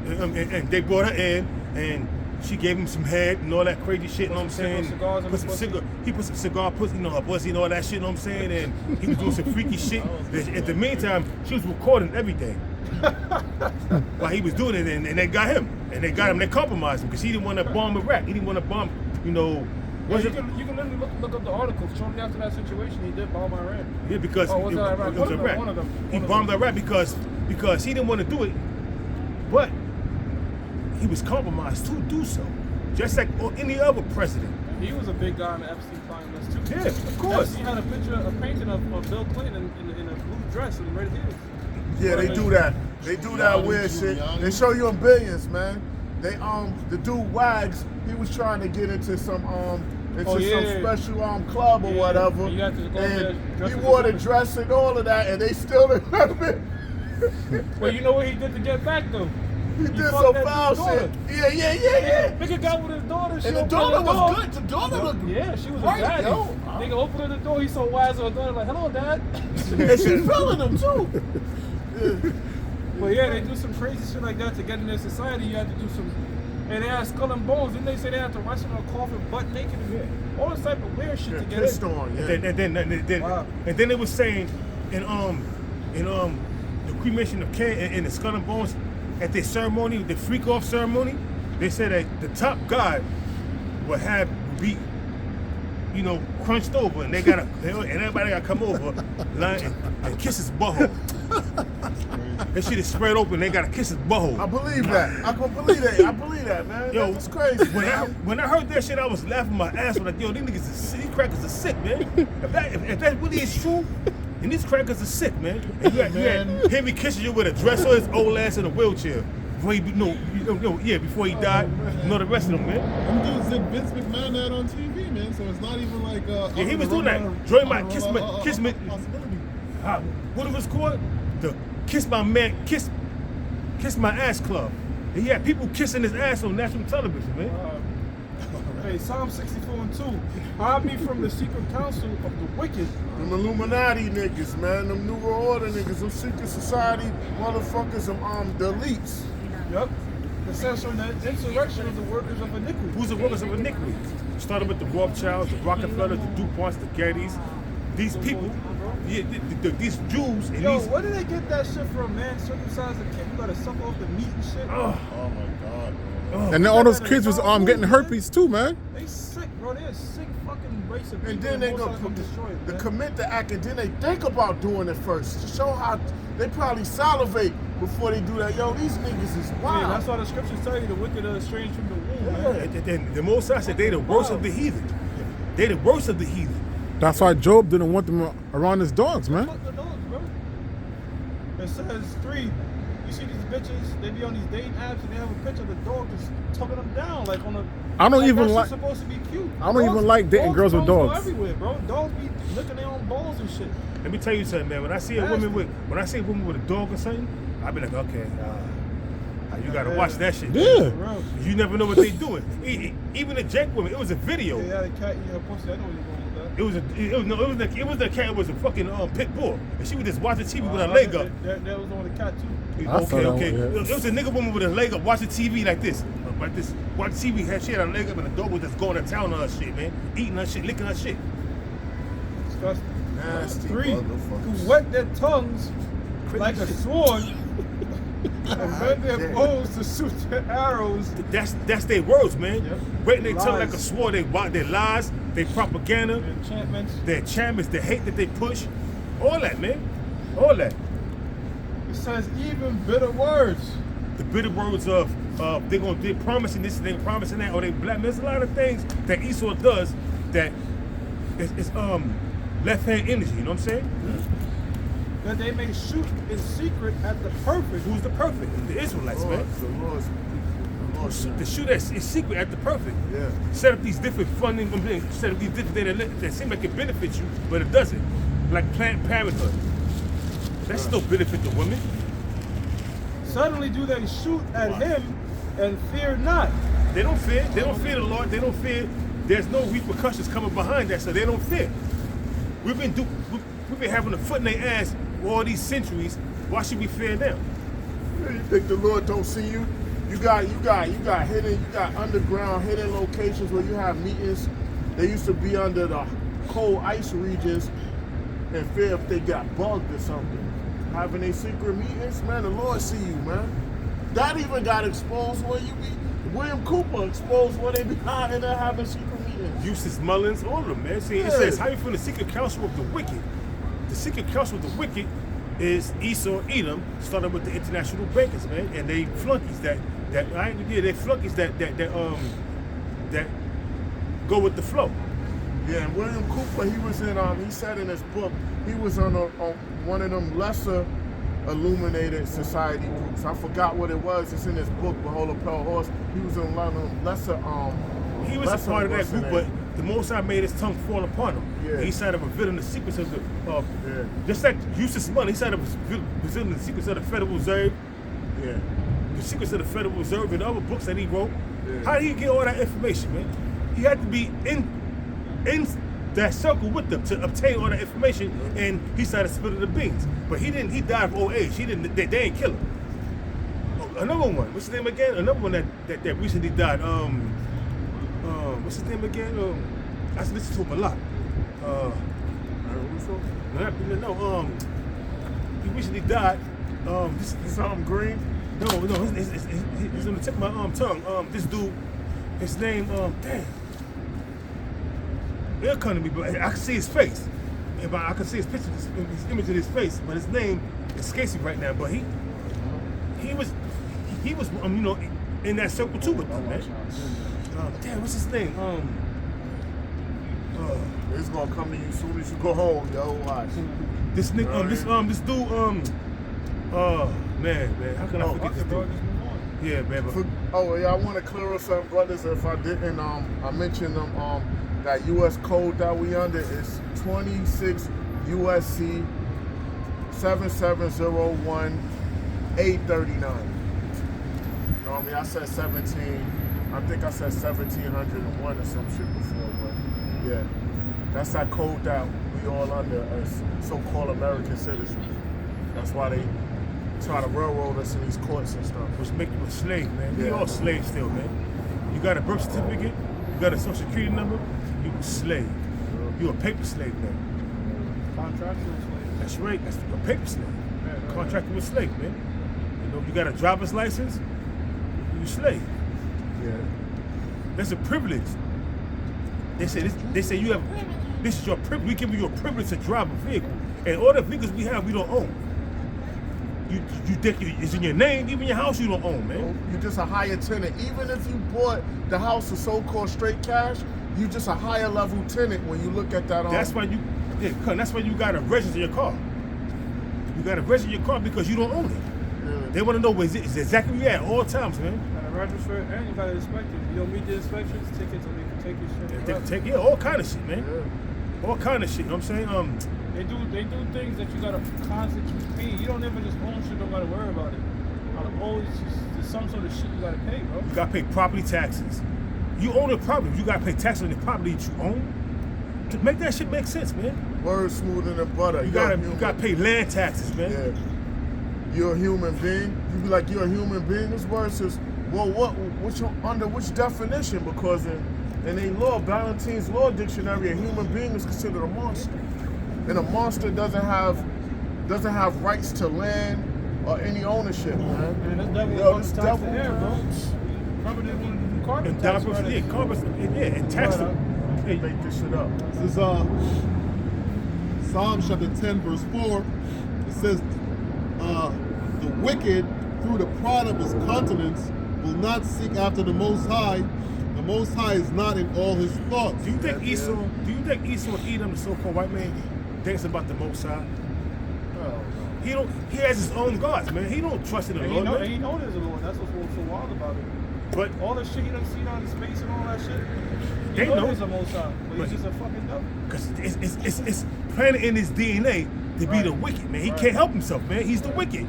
And they brought her in, and she gave him some head and all that crazy shit. You know what I'm saying? He put some cigar pussy, her pussy and all that shit. You know what I'm saying? And he was doing some freaky shit. At the meantime, she was recording everything while he was doing it, and they got him. And they got him. They compromised him because he didn't want to bomb Iraq. He didn't want to bomb, you can literally look up the articles. Shortly after that situation, he did bomb Iran. Yeah, because was it Iraq? was Iraq. One of them. He bombed Iraq because he didn't want to do it, but he was compromised to do so, just like any other president. He was a big guy on the Epstein crime list too. Yeah, of course. Epstein had a painting of Bill Clinton in a blue dress and red heels. Yeah, they do that. They do that weird shit. They show you in billions, man. They the dude Wags, he was trying to get into some some special club or whatever. And you had to go there and dressed he as wore a the woman. dress and all of that, and they still didn't have it. Well, you know what he did to get back though? He did fucked some that foul dude's shit. daughter. Yeah. Nigga got with his daughter. She And the opened daughter the door. was good. The daughter looked Yeah, she was right, a baddie. yo. Nigga opened the door. He saw Wise on the door. Like, hello, Dad. And she feeling him too. But yeah, they do some crazy shit like that to get in their society. You have to do some. And they had Skull and Bones. Didn't they say they had to wrestle in a coffin butt naked? All this type of weird shit to get Pissed in. on, yeah. And then it was saying in the cremation of Ken and the Skull and Bones at their ceremony, the freak off ceremony, they said that the top god would be, crunched over, and everybody gotta come over, line and kiss his butthole. That shit is spread open. They gotta kiss his butthole. I believe that. I can believe that. I believe that, man. Yo, that's crazy. When I heard that shit, I was laughing my ass. I was like, yo, these crackers are sick, man. If that really is true, and these crackers are sick, man. And you had Henry Kissinger with a dress on his old ass in a wheelchair. Before he died. You know the rest of them, man. Them dudes did Vince McMahon that on TV, man. So it's not even like Yeah, he was doing that. Join my kiss me. possibility. what it was called? The Kiss My Ass Club. And he had people kissing his ass on national television, man. Hey, Psalm 64:2. Hide me from the secret counsel of the wicked. Them Illuminati niggas, man. Them New World Order niggas. Them secret society motherfuckers. Them the elites. Yep. The censor and the insurrection of the workers of iniquity. Who's the workers of iniquity? Started with the Rothschilds, the Rockefellers, the DuPonts, the Gettys. These people, these Jews, and Yo, these. where did they get that shit from, man? Circumcise a kid, you gotta suck off the meat and shit. Oh my God, bro. And then all those kids was getting herpes too, man. They sick, bro. They're a sick fucking race of people. And then they go destroy it, to man. commit the act, and then they think about doing it first to show how they probably salivate before they do that. Yo, these niggas is wild. Yeah, that's why the scriptures tell you the wicked are estranged from the womb, man. And the Most High said they the worst of the heathen. They the worst of the heathen. That's why Job didn't want them around his dogs, man. Fuck the dogs, bro. It says 3. You see these bitches, they be on these dating apps and they have a picture of the dog just tugging them down like on a. I don't like even that like. shit's supposed to be cute. I don't even like dating girls with Go dogs. everywhere, bro. Dogs be licking their own balls and shit. Let me tell you something, man. When I see a woman with a dog or something, I be like, okay, you gotta watch that shit. Yeah. Bro. You never know what they doing. Even the Jake woman, it was a video. They had a cat eating her pussy. I know where you're going with that. It was the cat. It was a fucking pit bull, and she was just watching TV with her leg up. That was on the cat too. I saw that one, Okay. yeah. It was a nigga woman with her leg up watching TV like this. Watching TV, she had her leg up, and the dog was just going to town on her shit, man. Eating her shit, licking her shit. Disgusting. Nasty 3. motherfuckers. To wet their tongues like a sword and bend their bows to shoot their arrows. That's their words, man. Yep. Waiting they tongue like a Lies. sword. Their lies, their propaganda, Their enchantments. their enchantments, the hate that they push. All that, man. All that. It says even bitter words. The bitter words of they're promising this, they're promising that, or they black. There's a lot of things that Esau does that is left hand energy. You know what I'm saying? That they may shoot in secret at the perfect. Who's the perfect? The Israelites, man. The shooter is secret at the perfect. Yeah. Set up these different funding, set up these different things that seem like it benefits you, but it doesn't. Like Planned Parenthood. That still benefit the women. Suddenly do they shoot at him and fear not. They don't fear. They don't fear the Lord. They don't fear. There's no repercussions coming behind that, so they don't fear. We've been having a foot in their ass for all these centuries. Why should we fear them? You think the Lord don't see you? You got underground hidden locations where you have meetings. They used to be under the cold ice regions and fear if they got bugged or something. Having a secret meetings, man, the Lord see you, man. That even got exposed where you be. William Cooper exposed where they be hiding and having secret meetings. Eustace Mullins, all of them, man. See, it says, how you from the secret counsel of the wicked? The secret counsel of the wicked is Esau, Edom, started with the international bankers, man, and they flunkies they flunkies that go with the flow. Yeah, and William Cooper, he was in. He said in his book, he was on one of them lesser illuminated society groups. I forgot what it was. It's in his book, Behold a Pale Horse. He was in one of them lesser. He was a part of that group, but the Most High made his tongue fall upon him. Yeah. He started revealing the secrets of the, just like Eustace Mullins, he started revealing the secrets of the Federal Reserve. Yeah. The secrets of the Federal Reserve and other books that he wrote. Yeah. How did he get all that information, man? He had to be in that circle with them to obtain all that information, and he started spilling the beans. But he didn't. He died of old age. He didn't. They didn't kill him. Another one. What's his name again? Another one that recently died. What's his name again? I listened to him a lot. He recently died. Something green. No, he's on the tip of my tongue. This dude, his name, damn. It'll come to me, but I can see his face. I can see his picture, his image of his face, but his name escapes me right now. But he was in that circle too with them, man. Damn, what's his name? It's gonna come to you as soon as you go home, yo. Watch. This nigga, this dude, man, how can I forget this dude? Yeah, man. But, I want to clear up something, brothers. If I didn't, I mentioned that U.S. code that we under is 26 USC 7701-839. You know what I mean? I said 17. I think I said 1701 or some shit before, but yeah. That's that code that we all under as so-called American citizens. That's why they try to railroad us in these courts and stuff. Which make you a slave, man. We Yeah. all slaves still, man. You got a birth certificate, you got a social security number, you a slave. You a paper slave now. Contractual slave. That's right, that's a paper slave. Right. Contracted with slave, man. You know, you got a driver's license, you a slave. Yeah. That's a privilege. They say you have, this is your privilege. We give you a privilege to drive a vehicle. And all the vehicles we have, we don't own. You think it's in your name, even your house you don't own, man. You're just a higher tenant. Even if you bought the house with so-called straight cash, you're just a higher level tenant when you look at that. That's why that's why you gotta register your car. You gotta register your car because you don't own it. Yeah. They want to know where it's exactly where you at all times, man. You gotta register it and you gotta inspect it. You don't meet the inspections, tickets, or they can take your shit. They forever. take all kind of shit, man. Yeah. All kind of shit. You know what I'm saying? They do things that you gotta constantly keep paying. You don't ever just own shit, don't gotta worry about it. Always there's some sort of shit you gotta pay, bro. You gotta pay property taxes. You own a property, you gotta pay taxes on the property that you own. To make that shit make sense, man. Word smoother than butter. You gotta pay land taxes, man. Yeah. You're a human being. You be like, you're a human being. This word says, well, under which definition? Because in a law, Ballantyne's law dictionary, a human being is considered a monster. And a monster doesn't have rights to land or any ownership, man. And this devil Yo, wants this to tax the devil, air, bro. man. Remember they wanted to do carbon And tax carbon, credits. and tax them. They make this shit up. This is Psalm chapter 10, verse 4. It says, the wicked, through the pride of his countenance, will not seek after the Most High. The Most High is not in all his thoughts. Do you think Yeah, Esau and Edom, the so-called white man, thinks about the Most High? Oh, He has his own gods, man. He don't trust in the And Lord, man. he know there's a Lord. That's what's so wild about it. But All the shit he done seen out in space and all that shit. They He know. there's a Most High, but But- he's just a fucking devil. because it's planted in his DNA to be the wicked, man. He can't help himself, man. He's the wicked.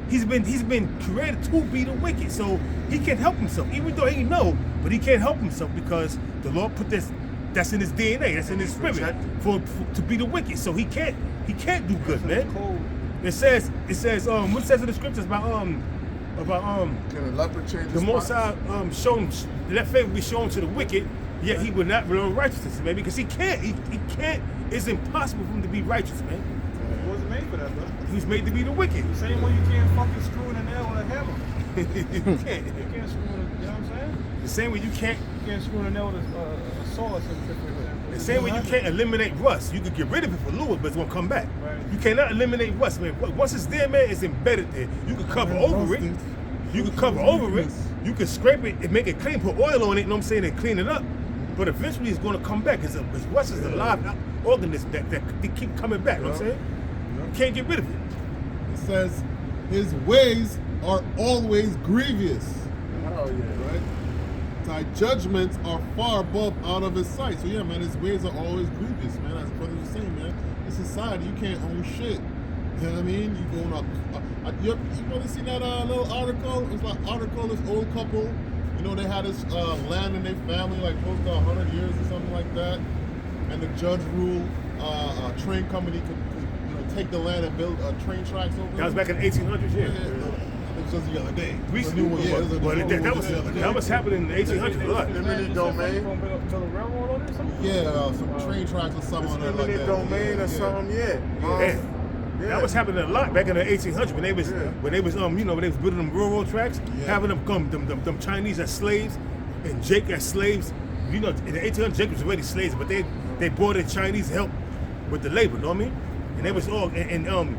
He's been created to be the wicked, so he can't help himself. Even though he know, but he can't help himself because the Lord put that's in his DNA, that's in his spirit to be the wicked. So he can't do good, man. Cold. It says what says in the scriptures about Can a leopard change the his Most spots? High shown, let favor be shown to the wicked, yet he would not learn righteousness, man, because he can't. He can't. It's impossible for him to be righteous, man. He wasn't made for that, bro. He was made to be the wicked. The same way you can't fucking screw in a nail with a hammer. You can't. You can't screw in a, you know what I'm saying? The same way you can't. You can't screw in a nail with a saw or some shit like that. The same way you can't eliminate rust. You could get rid of it for Lewis, but it's gonna come back. Right. You cannot eliminate rust, man. Once it's there, man, it's embedded there. You can cover over it. You can cover over it. You can scrape it and make it clean, put oil on it, you know what I'm saying, and clean it up. But eventually it's gonna come back. Because rust is a live organism that they keep coming back, you know what I'm saying? You can't get rid of it. It says, his ways are always grievous. Oh, yeah. Right? Thy judgments are far above out of his sight. So yeah, man, his ways are always grievous, man. As brother was saying, man, in society you can't own shit. You know what I mean? You going up. You probably seen that little article? It was like article. This old couple, you know, they had this land in their family like close to 100 years or something like that, and the judge ruled a train company could take the land and build train tracks over. That was back in the 1800s, yeah. It was just the other day. Recently, that was happening in the 1800s a lot. Eminent domain. Yeah, some train tracks or something It's like that. eminent domain or something, yeah. That was happening a lot back in the 1800s when they was when they was building them railroad tracks, having them come them Chinese as slaves and Jake as slaves. You know, in the 1800s Jake was already slaves, but they brought in Chinese help with the labor. You know what I mean? And they was all and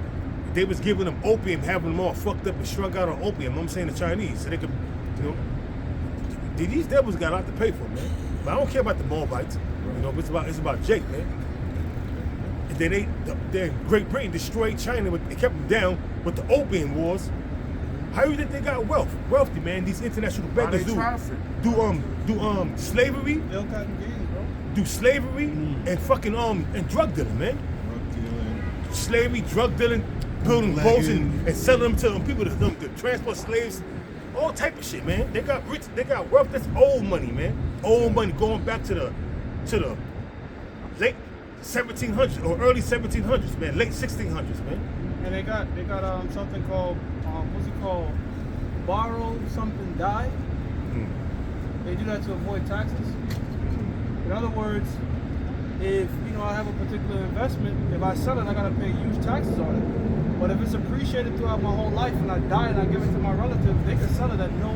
they was giving them opium, having them all fucked up and strung out on opium. You know what I'm saying, the Chinese, so they could, you know, these devils got a lot to pay for, man. But I don't care about the Moabites. You know, it's about Jake, man. And then Great Britain destroyed China, they kept them down with the opium wars. How you think they got wealthy, man? These international beggars do slavery, do slavery and fucking and drug dealing, man. Slavery, drug dealing, building boats Bootlegging. and selling them to people to transport slaves. All type of shit, man. They got rich. They got wealth. That's old money, man. Old money going back to the late 1700s or early 1700s, man. Late 1600s, man. And they got something called what's it called? Borrow something, die. They do that to avoid taxes. In other words, if I have a particular investment, if I sell it, I gotta pay huge taxes on it. But if it's appreciated throughout my whole life and I die and I give it to my relatives, they can sell it at no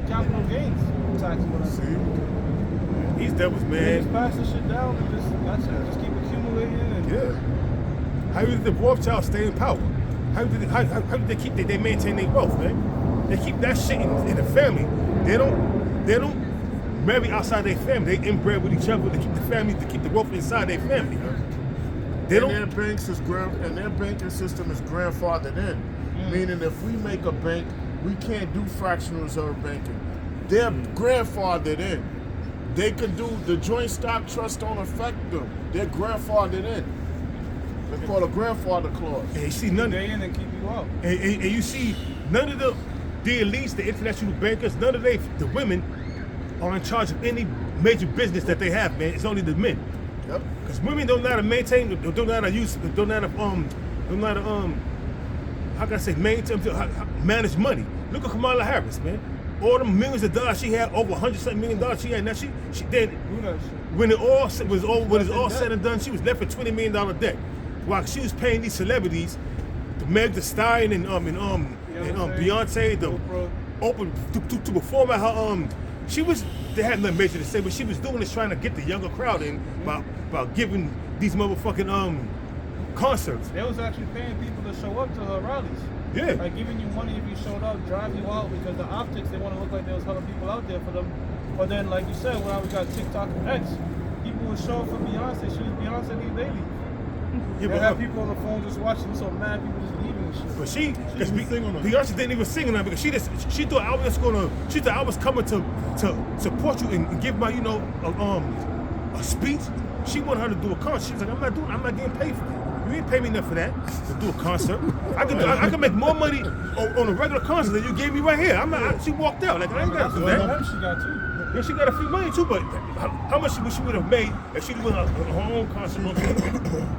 capital gains tax or whatever. See? These devils, They man. just pass this shit down and just keep accumulating. And Yeah. How did the Rothschilds stay in power? How did they keep they maintain their wealth, man? They keep that shit in the family. They don't marry outside their family. They inbred with each other to keep the family, to keep the wealth inside their family. They And don't. their banks and their banking system is grandfathered in. Meaning if we make a bank, we can't do fractional reserve banking. They're grandfathered in. They can do the joint stock trust don't affect them. They're grandfathered in. They call a grandfather clause. And you see none of they in and keep you out. and you see none of the elites, the international bankers, none of the women are in charge of any major business that they have, man. It's only the men. Yep. Because women don't know how to maintain, don't know how to use, don't know how to how can I say, manage money. Look at Kamala Harris, man. All the millions of dollars she had, over $100-something million she had. Now she then Do that shit. when it's all said and done, she was left with $20 million debt. While she was paying these celebrities, the Meg Thee Stallion and Beyonce, the Oprah to perform at her they had nothing major to say, but she was doing this trying to get the younger crowd in by giving these motherfucking concerts. They was actually paying people to show up to her rallies. Yeah. Like giving you money if you showed up, drive you out because the optics, they want to look like there was hella people out there for them. But then, like you said, when we got TikTok and X, people would show up for Beyonce. She was Beyonce these daily. Yeah, They had people on the phone just watching, so mad people just leaving and shit. But she didn't sing on her. Beyonce didn't even sing on her because she thought I was coming to support you and give my a speech. She wanted her to do a concert. She was like, I'm not getting paid for that. You ain't pay me enough for that to do a concert. I can make more money on a regular concert than you gave me right here. She walked out like I ain't got to do that. She got too. Yeah, she got a free money too, but how much she would have made if she went her own concert?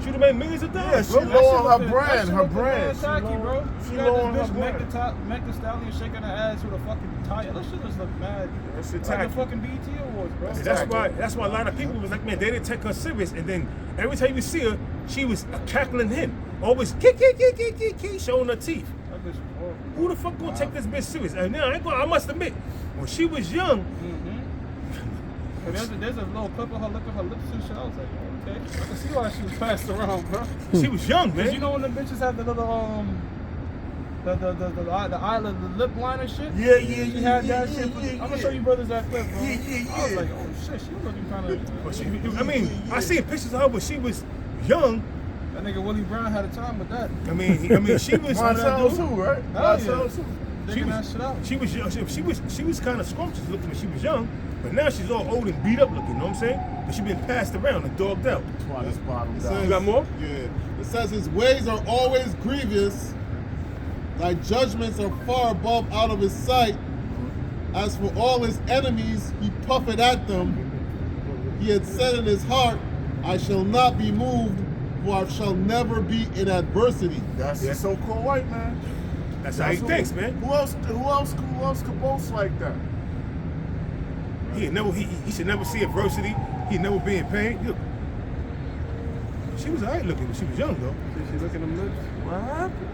She'd have made millions of dollars. Yeah, she bro. lowered her brand. Her brand. Tacky, bro. She You got lowered this her bitch brand. Meg Thee Stallion shaking her ass with a fucking tire. That shit just look mad. That shit Like tacky. the fucking BET Awards, bro. That's why a lot of people was like, man, they didn't take her serious. And then every time you see her, she was cackling him, always kick, showing her teeth. That bitch was horrible. Who the fuck gonna take this bitch serious? And now I must admit, when she was young, And there's a little clip of her looking at her lips and shit. I was like, okay. I can see why she was passed around, bro. she was young, man. Cause you know when the bitches have the little the eyelid, the lip line and shit. Yeah, She had that shit. I'm gonna show you brothers that clip, bro. I was like, oh shit, she was looking kind of. But I seen pictures of her when she was young. That nigga Willie Brown had a time with that. I mean, she was. Marcel too, right? Hell Marcel yeah. too. Digging that shit out. She was young. She was kind of scrumptious looking when she was young, but now she's all old and beat up looking. You know what I'm saying? But she been passed around and dogged out. That's why this bottom It down. says- You got more? Yeah. It says his ways are always grievous. Thy judgments are far above out of his sight. As for all his enemies, he puffeth at them. He had said in his heart, I shall not be moved, for I shall never be in adversity. That's the so-called white man. That's how he thinks, man. Who else could boast like that? He should never see adversity. He'd never be in pain. Look, she was alright looking when she was young though. Did she look at them lips? What happened?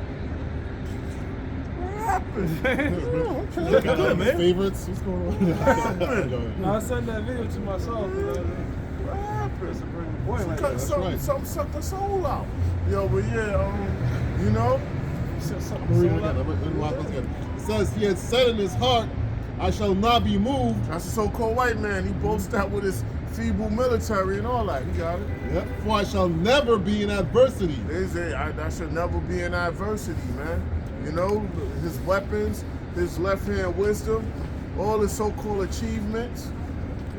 What happened? She looking good, man. Favorites? What's going on? Go ahead. No, I sent that video to myself. You know what I mean? What happened? Just to bring the boy like that. Something sucked the soul out. Yo, but yeah, you know, I'm reading it again. I'm reading it again. It says, he had said in his heart, I shall not be moved. that's a so-called white man. He boasts that with his feeble military and all that. He got it. Yep. For I shall never be in adversity. That should never be in adversity, man. You know, his weapons, his left-hand wisdom, all his so-called achievements.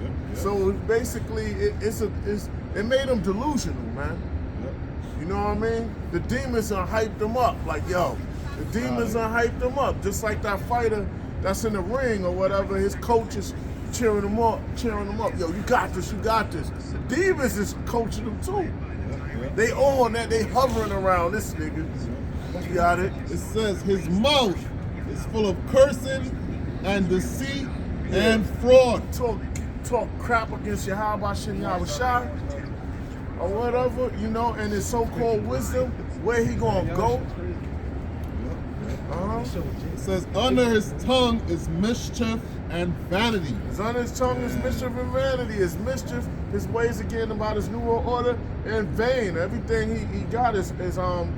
Yep. So basically, it made him delusional, man. Yep. You know what I mean? The demons done hyped them up. Like, yo, the demons done hyped them up. Just like that fighter that's in the ring or whatever, his coach is cheering him up. Yo, you got this, you got this. The demons is coaching them too. They on that, they hovering around this nigga. You got it? It says his mouth is full of cursing and deceit and fraud. Talk crap against Yahweh Shem Yahushua or whatever, you know, and his so-called wisdom, where he gonna go? It says under his tongue is mischief and vanity. His under his tongue is mischief and vanity. His mischief, his ways again about his new world order, and vain. Everything he got is what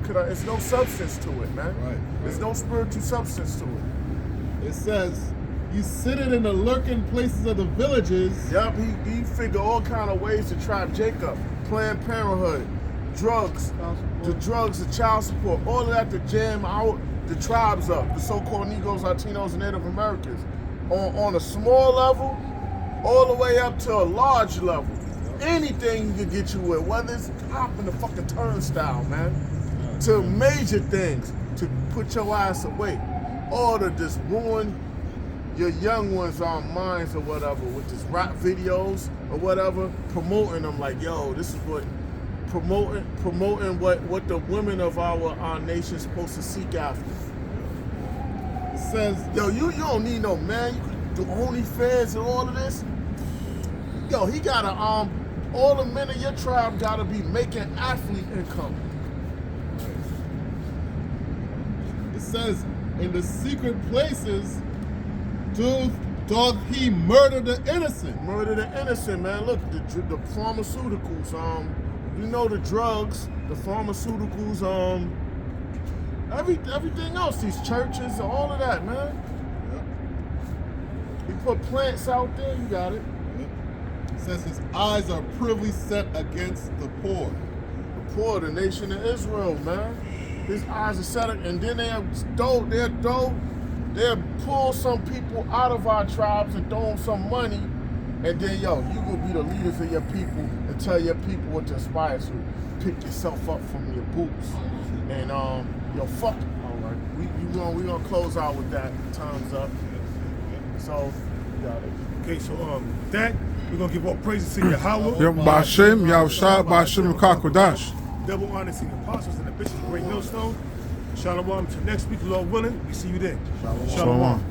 could I? It's no substance to it, man. Right. There's no spiritual substance to it. It says you sitting in the lurking places of the villages. Yup, he figured all kind of ways to trap Jacob. Planned Parenthood, drugs, the child support, all of that to jam out the tribes up, the so-called Negroes, Latinos, and Native Americans, on a small level, all the way up to a large level. Anything you can get you with, whether it's hopping the fucking turnstile, man, to major things, to put your ass away, or to just ruin your young ones' minds or whatever with this rap videos or whatever, promoting them like, yo, this is what, promoting what the women of our nation supposed to seek after. It says, yo, you don't need no man. You can do OnlyFans and all of this. Yo, he gotta all the men of your tribe gotta be making athlete income. it says in the secret places doth he murder the innocent. Murder the innocent, man. Look, the pharmaceuticals, you know, the drugs, the pharmaceuticals, everything else, these churches, all of that, man. He put plants out there, you got it. It says his eyes are privily set against the poor. The poor, the nation of Israel, man. His eyes are set, and then they'll pull some people out of our tribes and throw them some money, and then, yo, you gonna be the leaders of your people and tell your people what to aspire to. Pick yourself up from your boots. And, yo, fuck it. All right. We gonna close out with that. Time's up. So, you got it. Okay, so with that, we're gonna give all praises to Yahweh. Yom Ba'Shem, Yahushua, Ba'Shem, Kakodash. Double honor to the apostles and the bishops of Great Millstone. Shalom. Till next week, Lord willing, we see you then. Shalom.